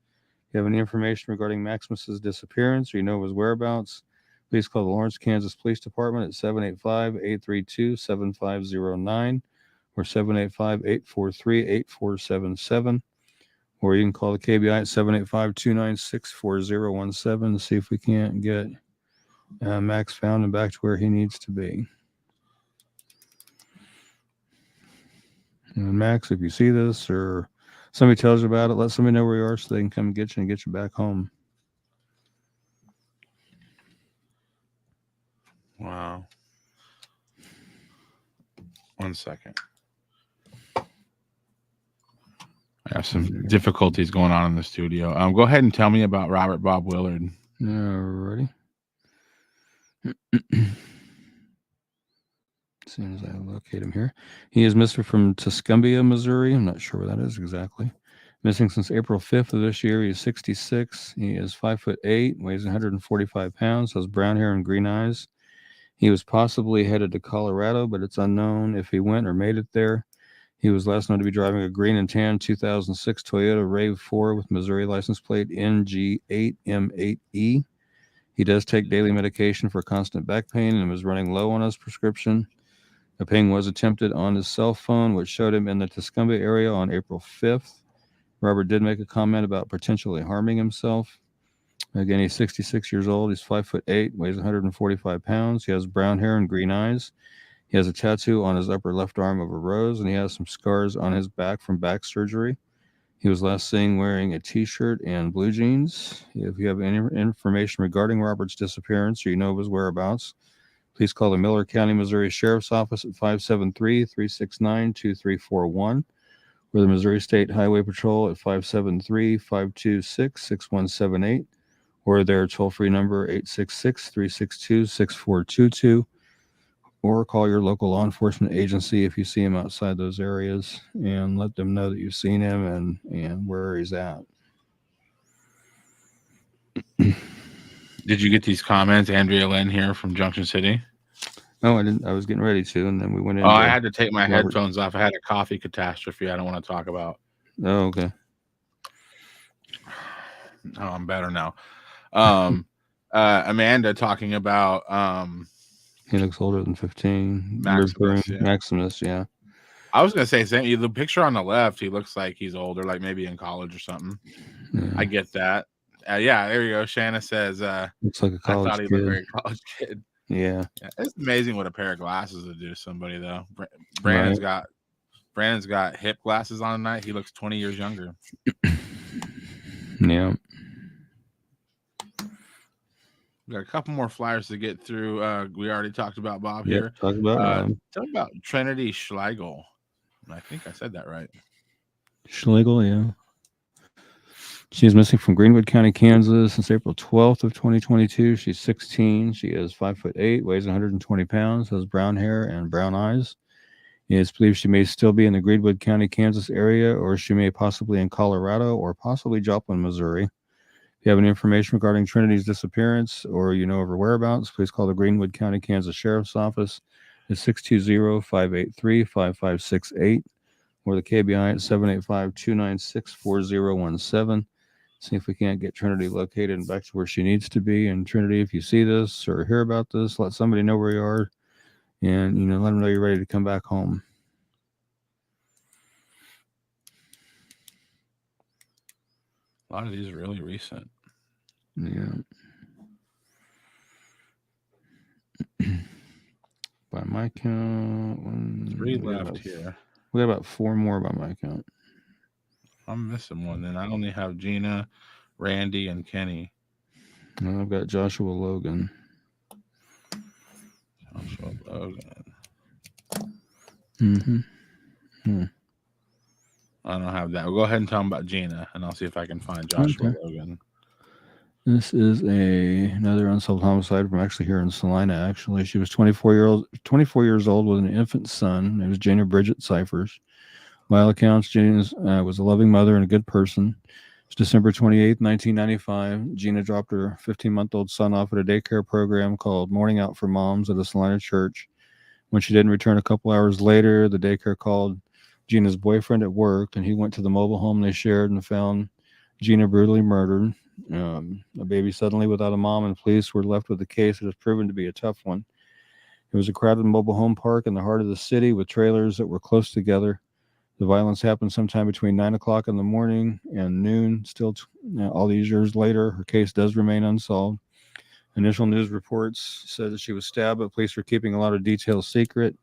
If you have any information regarding Maximus's disappearance or you know his whereabouts, please call the Lawrence, Kansas Police Department at 785-832-7509 or 785-843-8477. Or you can call the KBI at 785-296-4017 to see if we can't get Max found and back to where he needs to be. And Max, if you see this or somebody tells you about it, let somebody know where you are so they can come get you and get you back home. Wow. 1 second. I have some difficulties going on in the studio. Go ahead and tell me about Robert Bob Willard. Alrighty. As soon as I locate him here. He is missing from Tuscumbia, Missouri. I'm not sure where that is exactly. Missing since April 5th of this year. He is 66. He is 5'8", weighs 145 pounds, has brown hair and green eyes. He was possibly headed to Colorado, but it's unknown if he went or made it there. He was last known to be driving a green and tan 2006 Toyota RAV4 with Missouri license plate NG8M8E. He does take daily medication for constant back pain and was running low on his prescription. A ping was attempted on his cell phone, which showed him in the Tuscumbia area on April 5th. Robert did make a comment about potentially harming himself. Again, he's 66 years old. He's 5'8", weighs 145 pounds. He has brown hair and green eyes. He has a tattoo on his upper left arm of a rose, and he has some scars on his back from back surgery. He was last seen wearing a T-shirt and blue jeans. If you have any information regarding Robert's disappearance or you know of his whereabouts, please call the Miller County, Missouri Sheriff's Office at 573-369-2341 or the Missouri State Highway Patrol at 573-526-6178 or their toll-free number 866-362-6422. Or call your local law enforcement agency if you see him outside those areas and let them know that you've seen him and where he's at. Did you get these comments, Andrea Lynn here from Junction City? No, I didn't. I was getting ready to, and then we went in. I had to take my headphones off. I had a coffee catastrophe I don't want to talk about. Oh, okay. Oh, I'm better now. Amanda talking about he looks older than 15. Maximus, yeah. I was gonna say the picture on the left, he looks like he's older, like maybe in college or something. Yeah. I get that. Yeah, there you go. Shanna says looks like a college I thought he kid. looked like a college kid. Yeah. It's amazing what a pair of glasses would do to somebody though. Brandon's got hip glasses on tonight. He looks 20 years younger. Yeah. We got a couple more flyers to get through. We already talked about Bob here. Talk about Trinity Schleichel. I think I said that right. Schleichel, yeah. She's missing from Greenwood County, Kansas since April 12th of 2022. She's 16. She is 5'8", weighs 120 pounds, has brown hair and brown eyes. It's believed she may still be in the Greenwood County, Kansas area, or she may possibly in Colorado or possibly Joplin, Missouri. If you have any information regarding Trinity's disappearance or you know of her whereabouts, please call the Greenwood County, Kansas Sheriff's Office at 620-583-5568 or the KBI at 785-296-4017. See if we can't get Trinity located and back to where she needs to be. And Trinity, if you see this or hear about this, let somebody know where you are and, let them know you're ready to come back home. A lot of these are really recent. Yeah. By my count, 3 left here. We got about 4 more by my count. I'm missing one. Then I only have Gina, Randy, and Kenny. And I've got Joshua Logan. Joshua Logan. Mm-hmm. I don't have that. We'll go ahead and tell them about Gina, and I'll see if I can find Joshua Logan. This is another unsolved homicide from actually here in Salina. Actually, she was 24 years old with an infant son. It was Gina Bridget Cyphers. By all accounts, Gina was a loving mother and a good person. It's December 28th, 1995. Gina dropped her 15-month-old son off at a daycare program called Morning Out for Moms at a Salina church. When she didn't return a couple hours later, the daycare called Gina's boyfriend at work, and he went to the mobile home they shared and found Gina brutally murdered. A baby suddenly without a mom, and police were left with a case that has proven to be a tough one. It was a crowded mobile home park in the heart of the city with trailers that were close together. The violence happened sometime between 9 o'clock in the morning and noon. Still, all these years later, her case does remain unsolved. Initial news reports said that she was stabbed, but police are keeping a lot of details secret.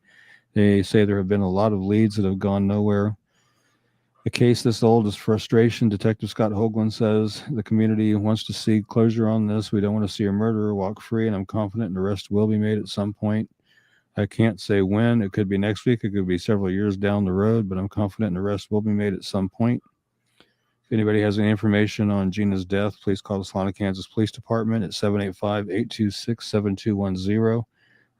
They say there have been a lot of leads that have gone nowhere. A case this old is frustration. Detective Scott Hoagland says the community wants to see closure on this. We don't want to see a murderer walk free, and I'm confident an arrest will be made at some point. I can't say when. It could be next week. It could be several years down the road, but I'm confident an arrest will be made at some point. If anybody has any information on Gina's death, please call the Salina, Kansas Police Department at 785-826-7210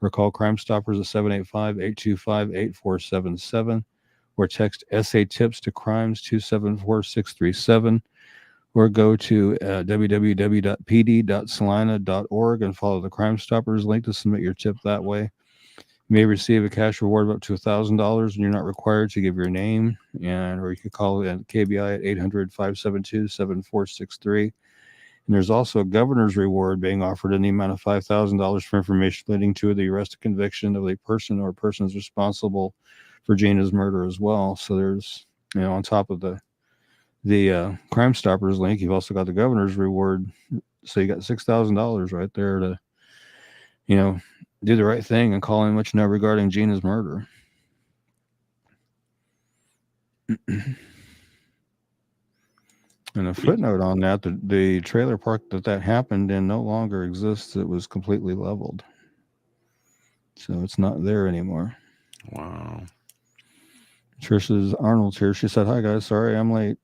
or call Crime Stoppers at 785-825-8477 or text SA Tips to Crimes 274637 or go to www.pd.salina.org and follow the Crime Stoppers link to submit your tip that way. You may receive a cash reward of up to $1,000, and you're not required to give your name. Or you can call KBI at 800-572-7463. And there's also a governor's reward being offered in the amount of $5,000 for information leading to the arrest or conviction of a person or persons responsible for Gina's murder as well. So there's, on top of the Crime Stoppers link, you've also got the governor's reward. So you got $6,000 right there to, do the right thing and call in what you know regarding Gina's murder. And a footnote on that, the trailer park that happened in no longer exists. It was completely leveled. So it's not there anymore. Wow. Trisha Arnold's here. She said, "Hi, guys. Sorry I'm late."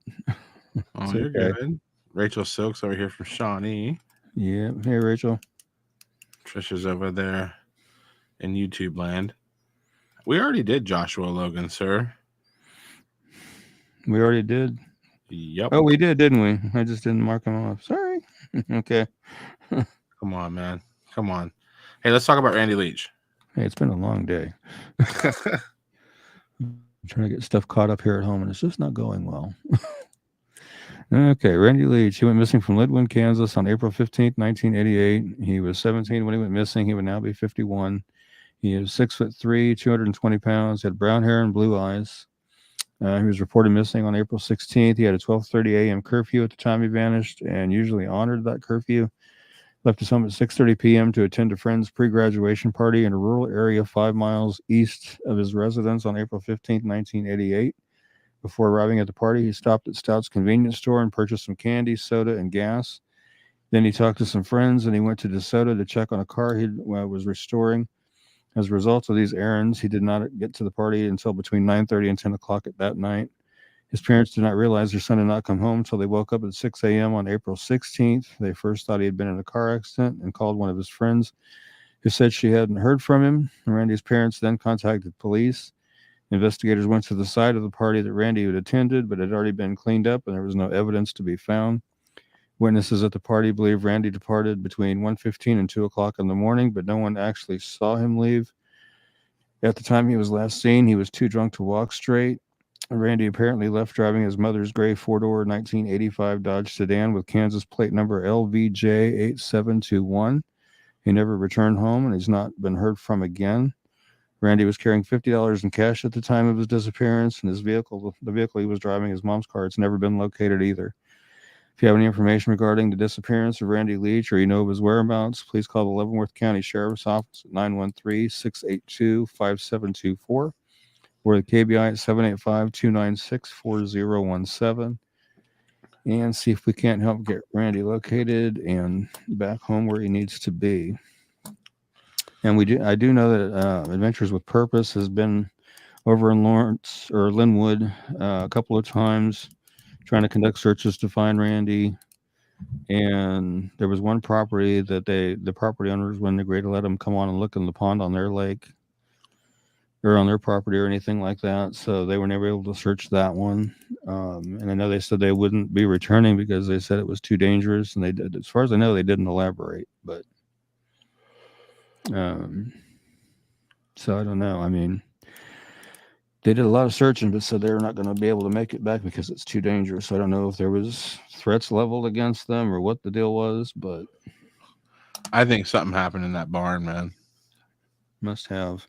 Oh, you're okay. Good. Rachel Silks over here from Shawnee. Yeah. Hey, Rachel. Trisha's over there in YouTube land. We already did Joshua Logan, sir. We already did? Yep. Oh, we did, didn't we? I just didn't mark them off. Sorry. Okay. Come on, man. Come on. Hey, let's talk about Randy Leach. Hey, it's been a long day. I'm trying to get stuff caught up here at home, and it's just not going well. Okay, Randy Leach. He went missing from Lidwin, Kansas on April 15th, 1988. He was 17 when he went missing. He would now be 51. He is 6'3", 220 pounds, had brown hair and blue eyes. He was reported missing on April 16th. He had a 12:30 a.m. curfew at the time he vanished and usually honored that curfew. Left his home at 6:30 p.m. to attend a friend's pre-graduation party in a rural area 5 miles east of his residence on April 15th, 1988. Before arriving at the party, he stopped at Stout's convenience store and purchased some candy, soda, and gas. Then he talked to some friends, and he went to DeSoto to check on a car he was restoring. As a result of these errands, he did not get to the party until between 9:30 and 10 o'clock at that night. His parents did not realize their son had not come home until they woke up at 6 a.m. on April 16th. They first thought he had been in a car accident and called one of his friends, who said she hadn't heard from him. Randy's parents then contacted police. Investigators went to the site of the party that Randy had attended, but it had already been cleaned up and there was no evidence to be found. Witnesses at the party believe Randy departed between 1:15 and 2 o'clock in the morning, but no one actually saw him leave. At the time he was last seen, he was too drunk to walk straight. Randy apparently left driving his mother's gray four-door 1985 Dodge sedan with Kansas plate number LVJ8721. He never returned home and he's not been heard from again. Randy was carrying $50 in cash at the time of his disappearance, and the vehicle he was driving, his mom's car, it's never been located either. If you have any information regarding the disappearance of Randy Leach or you know of his whereabouts, please call the Leavenworth County Sheriff's Office at 913-682-5724 or the KBI at 785-296-4017 and see if we can't help get Randy located and back home where he needs to be. And I do know that Adventures with Purpose has been over in Lawrence or Linwood a couple of times trying to conduct searches to find Randy. And there was one property that the property owners wouldn't agree to let them come on and look in the pond on their lake or on their property or anything like that. So they were never able to search that one. And I know they said they wouldn't be returning because they said it was too dangerous. And they did, as far as I know, they didn't elaborate, but so I don't know. I mean, they did a lot of searching, but said they're not going to be able to make it back because it's too dangerous. I don't know if there was threats leveled against them or what the deal was, but I think something happened in that barn, man. Must have.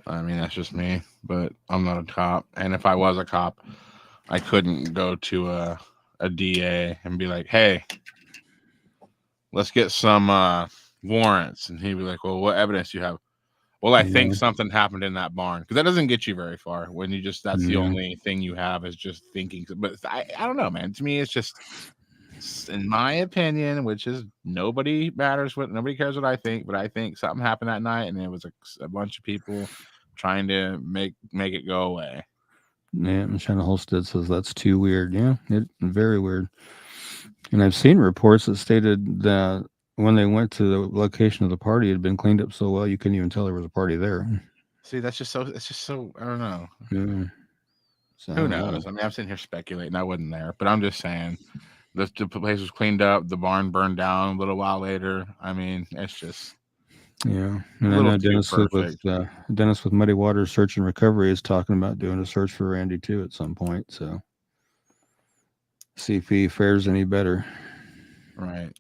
I mean, that's just me, but I'm not a cop. And if I was a cop, I couldn't go to a DA and be like, hey, let's get some warrants. And he'd be like, well, what evidence do you have? Well, I think something happened in that barn, because that doesn't get you very far when you just, that's the only thing you have is just thinking. But I don't know, man. To me, it's just, in my opinion, which is nobody cares what I think, but I think something happened that night and it was a bunch of people trying to make it go away. Yeah, Michelle Holstead says that's too weird. Yeah, very weird. And I've seen reports that stated that when they went to the location of the party, it had been cleaned up so well you couldn't even tell there was a party there. See, it's just so I don't know. Yeah. So, who knows? I mean, I'm sitting here speculating. I wasn't there, but I'm just saying the place was cleaned up. The barn burned down a little while later. I mean, it's just yeah. And I know Dennis with Muddy Waters Search and Recovery is talking about doing a search for Randy too at some point. So see if he fares any better. Right.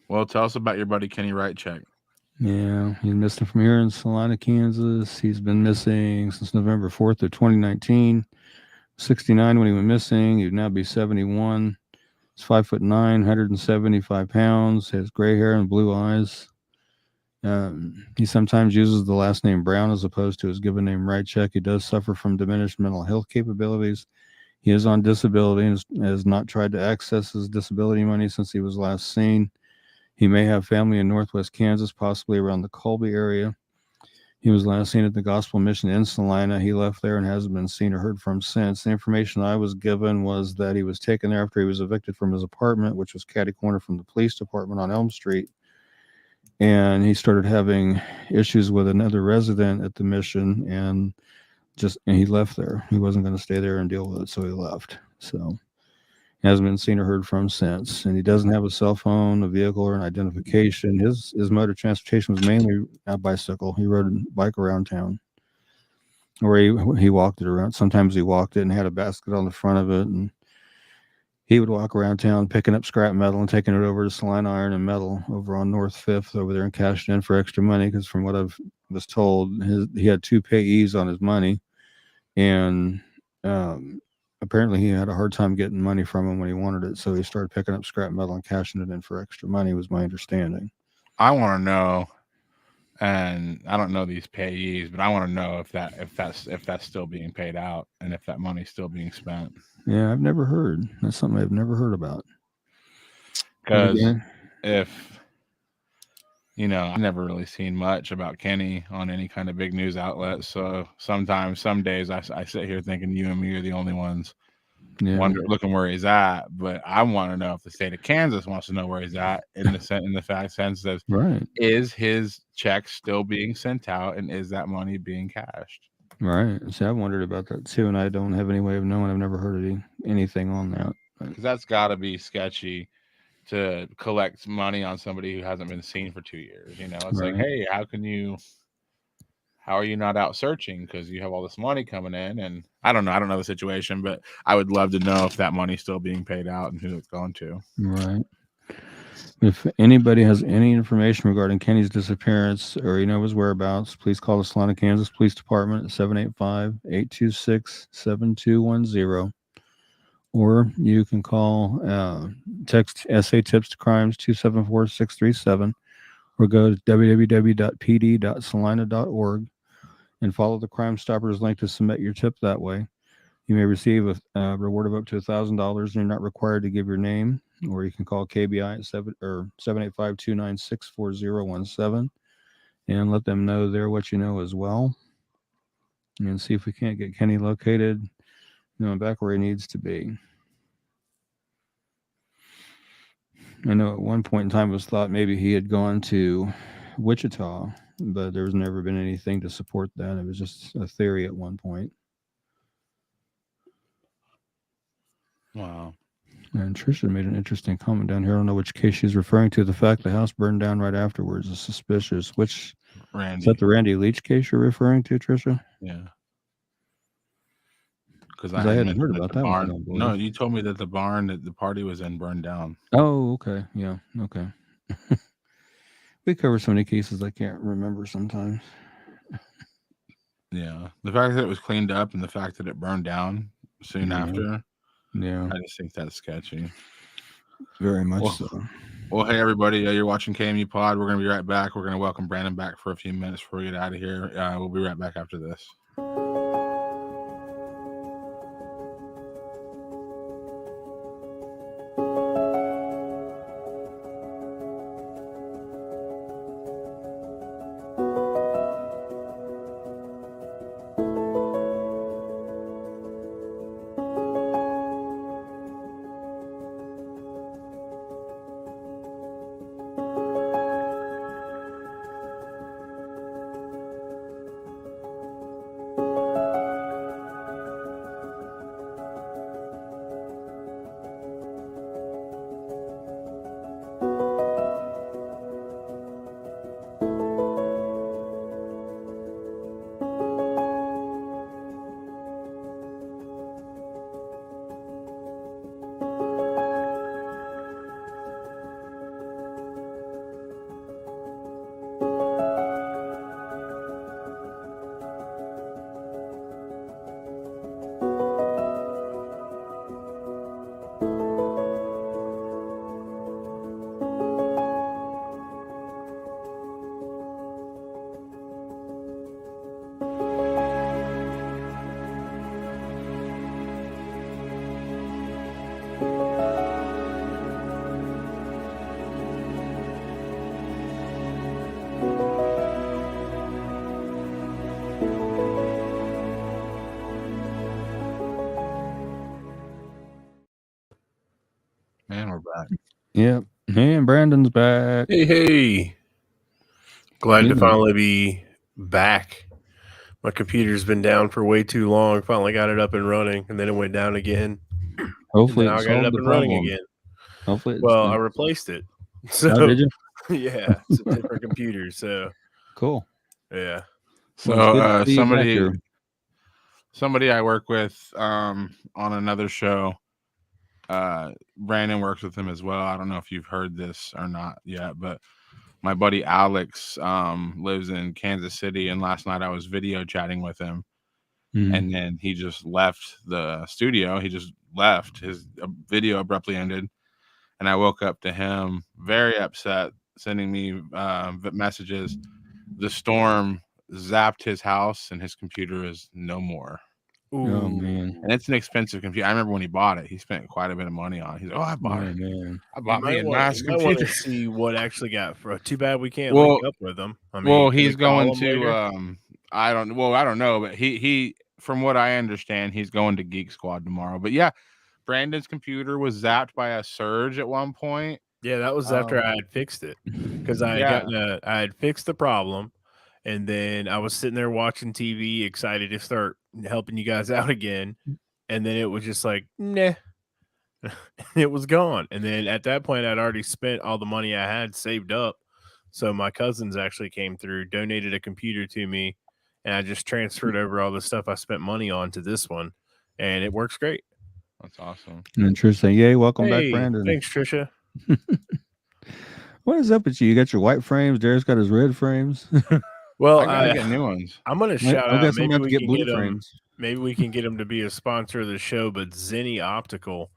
Well, tell us about your buddy Kenny Wright-Check. Yeah, he's missing from here in Salina, Kansas. He's been missing since November 4th of 2019. 69 when he went missing. He'd now be 71. He's 5'9", 175 pounds. Has gray hair and blue eyes. He sometimes uses the last name Brown as opposed to his given name Wright-Check. He does suffer from diminished mental health capabilities. He is on disability and has not tried to access his disability money since he was last seen. He may have family in Northwest Kansas, possibly around the Colbert area. He was last seen at the Gospel Mission in Salina. He left there and hasn't been seen or heard from since. The information I was given was that he was taken there after he was evicted from his apartment, which was catty corner from the police department on Elm Street. And he started having issues with another resident at the mission, and he left there. He wasn't going to stay there and deal with it, so he left. So he hasn't been seen or heard from since. And he doesn't have a cell phone, a vehicle, or an identification. His mode of transportation was mainly a bicycle. He rode a bike around town, or he walked it around. Sometimes he walked it and had a basket on the front of it, and he would walk around town picking up scrap metal and taking it over to Salina Iron and Metal over on North 5th over there and cashing in for extra money, because from what I was told, he had 2 payees on his money, and apparently he had a hard time getting money from him when he wanted it, so he started picking up scrap metal and cashing it in for extra money, was my understanding. I want to know, and I don't know these payees, but I want to know if that's still being paid out and if that money's still being spent. Yeah, I've never heard. That's something I've never heard about. Because if I've never really seen much about Kenny on any kind of big news outlet. So sometimes, some days, I sit here thinking you and me are the only ones looking where he's at. But I want to know if the state of Kansas wants to know where he's at in the sense of is his check still being sent out and is that money being cashed? Right. See, I've wondered about that too, and I don't have any way of knowing. I've never heard of anything on that. Because that's got to be sketchy to collect money on somebody who hasn't been seen for 2 years. It's like, hey, how are you not out searching because you have all this money coming in? And I don't know the situation, but I would love to know if that money's still being paid out and who it's going to. Right. If anybody has any information regarding Kenny's disappearance or his whereabouts, please call the Salina, Kansas Police Department at 785-826-7210. Or you can call, text SA Tips to Crimes 274-637, or go to www.pd.salina.org and follow the Crime Stoppers link to submit your tip that way. You may receive a reward of up to $1,000, and you're not required to give your name. Or you can call KBI at 785-296-4017 and let them know there what you know as well. And see if we can't get Kenny located, back where he needs to be. I know at one point in time it was thought maybe he had gone to Wichita, but there's never been anything to support that. It was just a theory at one point. Wow. And Tricia made an interesting comment down here. I don't know which case she's referring to. The fact the house burned down right afterwards is suspicious. Which Randy? Is that the Randy Leach case you're referring to, Tricia? Yeah. Because I hadn't heard about that one. No, you told me that the barn that the party was in burned down. Oh, okay. Yeah. Okay. We cover so many cases I can't remember sometimes. Yeah. The fact that it was cleaned up and the fact that it burned down soon after. Yeah. I just think that's sketchy. Very much so. Well, hey, everybody. You're watching KMU Pod. We're going to be right back. We're going to welcome Brandon back for a few minutes before we get out of here. We'll be right back after this. Man, we're back. Yep. Hey, and Brandon's back. Hey. Glad to finally be back. My computer's been down for way too long. Finally got it up and running, and then it went down again. Hopefully, I got it up and running again. Hopefully, I replaced it. So, did you? Yeah, it's a different computer. So cool. Yeah. So somebody I work with on another show. Brandon works with him as well. I don't know if you've heard this or not yet, but my buddy Alex lives in Kansas City, and last night I was video chatting with him, and then he just left the studio. He just left. His video abruptly ended, and I woke up to him very upset, sending me messages. The storm zapped his house, and his computer is no more. Oh man. And it's an expensive computer. I remember when he bought it, he spent quite a bit of money on it. He's like, "Oh, I bought Oh it. man. I bought me a nice You might want computer." to see what actually got for. Too bad we can't Well, link up with him. I mean, well, can we he's call going him to. later? I don't know, but he, from what I understand, he's going to Geek Squad tomorrow. But yeah, Brandon's computer was zapped by a surge at one point. Yeah, that was after I had fixed it because I had fixed the problem, and then I was sitting there watching TV, excited to start helping you guys out again, and then it was just like, nah, it was gone. And then at that point, I'd already spent all the money I had saved up. So my cousins actually came through, donated a computer to me, and I just transferred over all the stuff I spent money on to this one, and it works great. That's awesome. Interesting. Yay, welcome back, Hey, Brandon. thanks, Trisha. What is up with you? You got your white frames. Derek's got his red frames. Well, I gotta get new ones. I'm going to shout I out. guess I'm Maybe gonna have to we get can blue get them. frames. Maybe we can get them to be a sponsor of the show. But Zenny Optical,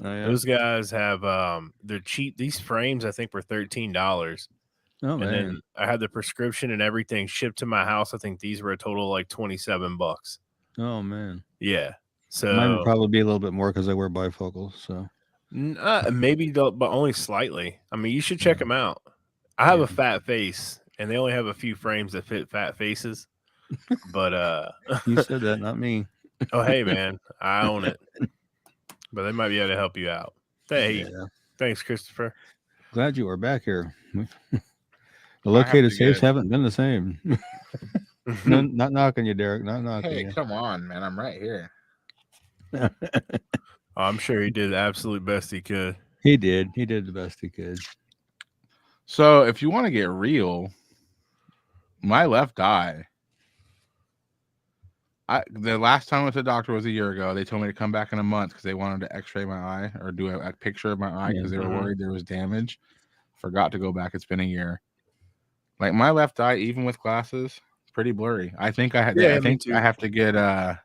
Oh, yeah. those guys have they're cheap. These frames I think were $13. Oh And man. then I had the prescription and everything shipped to my house. I think these were a total of like $27. Oh man. Yeah. Mine would So probably be a little bit more because I wear bifocals. So maybe, but only slightly. I mean, you should check them out. I have Yeah. a fat face, and they only have a few frames that fit fat faces. But you said that, not me. oh hey man, I own it. But they might be able to help you out. Hey, Yeah. thanks, Christopher. Glad you are back here. The I have located to safes get- haven't been the same. No, not knocking you, Derek. Not knocking Hey, you. come on, man! I'm right here. I'm sure he did the absolute best he could. He did. He did the best he could. So, if you want to get real, my left eye. The last time I went to the doctor was a year ago. They told me to come back in a month because they wanted to X-ray my eye or do a picture of my eye because they were worried there was damage. Forgot to go back. It's been a year. Like my left eye, even with glasses, pretty blurry. I think I have to get the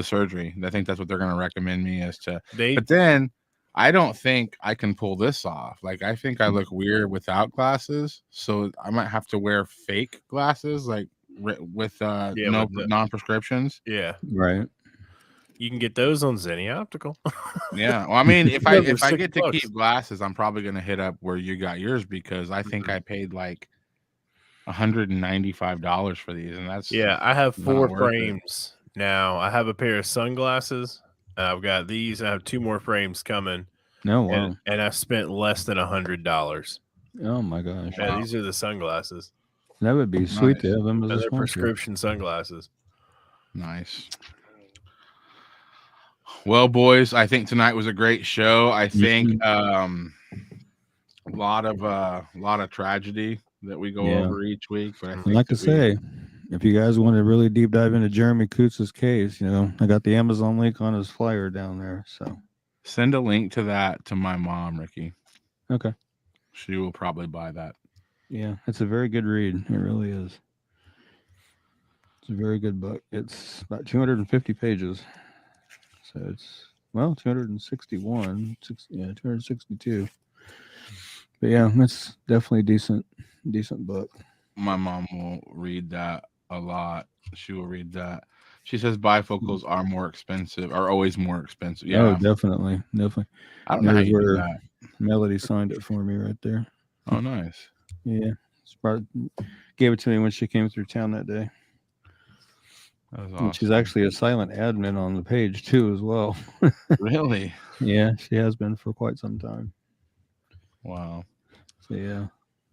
surgery. I think that's what they're going to recommend me as to. But then I don't think I can pull this off. Like I think I look weird without glasses, so I might have to wear fake glasses, like with non-prescriptions. Yeah, right. You can get those on Zenny Optical. Yeah, well, I mean, if I get to $6. keep glasses, I'm probably going to hit up where you got yours because I think I paid like $195 for these, and that's I have 4 worth frames now. I have a pair of sunglasses. I've got these. I have 2 more frames coming. No, wow. And I spent less than $100. Oh my gosh. Yeah, these are the sunglasses. That would be sweet to have them as a They're sponsor. prescription sunglasses. Nice. Well, boys, I think tonight was a great show. I think a lot of tragedy that we go over each week. But I think like I say, if you guys want to really deep dive into Jeremy Coots's case, I got the Amazon link on his flyer down there. So send a link to that to my mom, Ricky. Okay. She will probably buy that. Yeah, it's a very good read. It really is. It's a very good book. It's about 250 pages. So it's 261, 262. But yeah, it's definitely a decent book. My mom will read that a lot. She will read that. She says bifocals are always more expensive. Yeah, oh, definitely. I don't know how you do that. Melody signed it for me right there. Oh, nice. Yeah, gave it to me when she came through town that day. That was awesome. She's actually a silent admin on the page too, as well. Really? Yeah, she has been for quite some time. Wow. So yeah.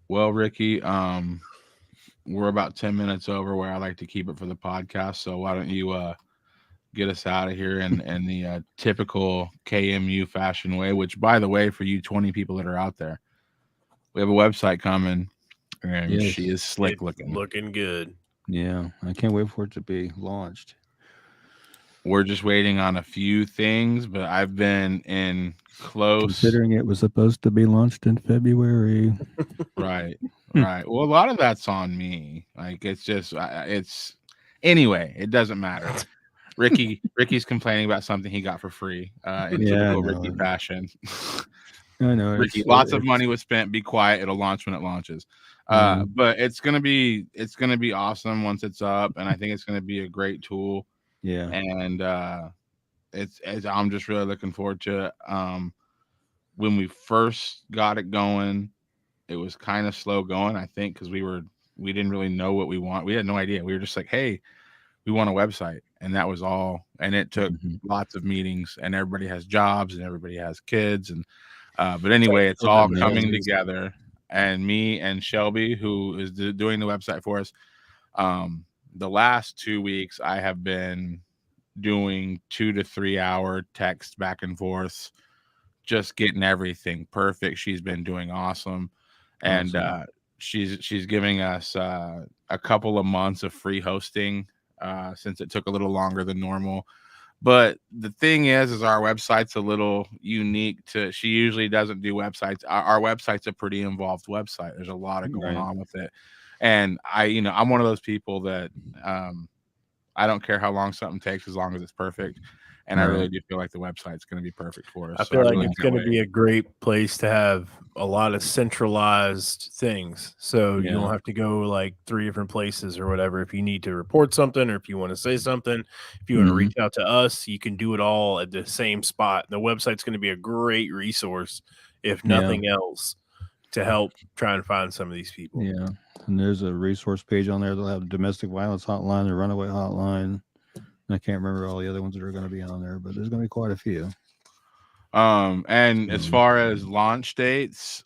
Well, Ricky, we're about 10 minutes over where I like to keep it for the podcast. So why don't you get us out of here in the typical KMU fashion way? Which, by the way, for you 20 people that are out there, we have a website coming, and she is slick looking good. Yeah, I can't wait for it to be launched. We're just waiting on a few things, but I've been in close. Considering it was supposed to be launched in February. Right. Well, a lot of that's on me. Like it's just, anyway. It doesn't matter. Ricky's complaining about something he got for free. In typical Ricky fashion. I know. Ricky, lots of money was spent. Be quiet. It'll launch when it launches. But it's gonna be awesome once it's up, and I think it's gonna be a great tool. Yeah. And it's I'm just really looking forward to it. When we first got it going, it was kind of slow going, I think, because we didn't really know what we want. We had no idea. We were just like, hey, we want a website, and that was all. And it took lots of meetings, and everybody has jobs and everybody has kids, and but anyway, it's all coming together. And me and Shelby, who is doing the website for us, the last 2 weeks I have been doing 2 to 3 hour text back and forth, just getting everything perfect. She's been doing awesome. And she's giving us a couple of months of free hosting since it took a little longer than normal. But the thing is our website's a little unique she usually doesn't do websites. Our website's a pretty involved website. There's a lot of going on with it. And I'm one of those people that I don't care how long something takes as long as it's perfect. And I really do feel like the website's going to be perfect for us. I feel like it's going to be a great place to have a lot of centralized things. So you don't have to go like 3 different places or whatever. If you need to report something, or if you want to say something, if you want to reach out to us, you can do it all at the same spot. The website's going to be a great resource, if nothing else, to help try and find some of these people. Yeah. And there's a resource page on there. They'll have a domestic violence hotline, the runaway hotline. I can't remember all the other ones that are going to be on there, but there's going to be quite a few. And as far as launch dates,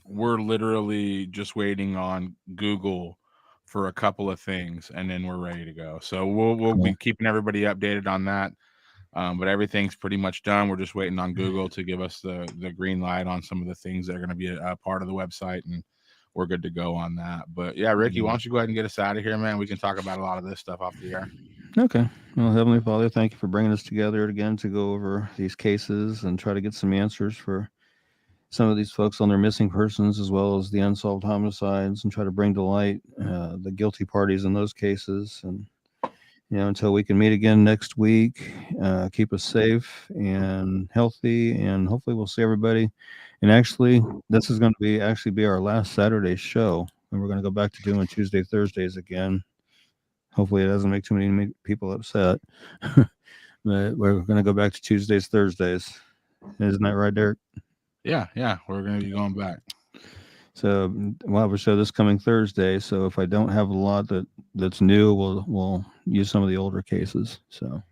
we're literally just waiting on Google for a couple of things, and then we're ready to go. So we'll be keeping everybody updated on that. But everything's pretty much done. We're just waiting on Google to give us the green light on some of the things that are going to be a part of the website, and we're good to go on that. But yeah, Ricky, why don't you go ahead and get us out of here, man? We can talk about a lot of this stuff off the air. Okay. Well, Heavenly Father, thank you for bringing us together again to go over these cases and try to get some answers for some of these folks on their missing persons, as well as the unsolved homicides, and try to bring to light the guilty parties in those cases. And until we can meet again next week, keep us safe and healthy, and hopefully we'll see everybody. And actually, this is going to be our last Saturday show, and we're going to go back to doing Tuesday, Thursdays again. Hopefully it doesn't make too many people upset. But we're going to go back to Tuesdays, Thursdays. Isn't that right, Derek? Yeah, we're going to be going back. So we'll have a show this coming Thursday. So if I don't have a lot that's new, we'll use some of the older cases. So,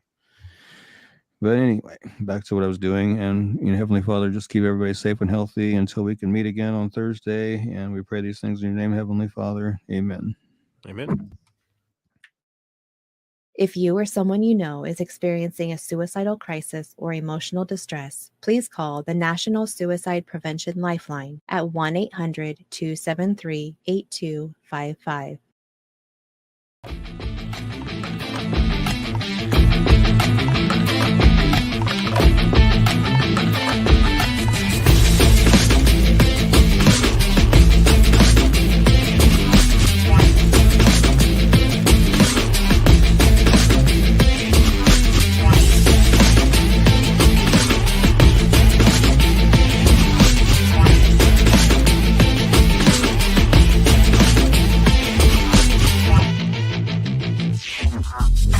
but anyway, back to what I was doing. And Heavenly Father, just keep everybody safe and healthy until we can meet again on Thursday. And we pray these things in your name, Heavenly Father. Amen. Amen. If you or someone you know is experiencing a suicidal crisis or emotional distress, please call the National Suicide Prevention Lifeline at 1-800-273-8255.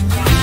Yeah.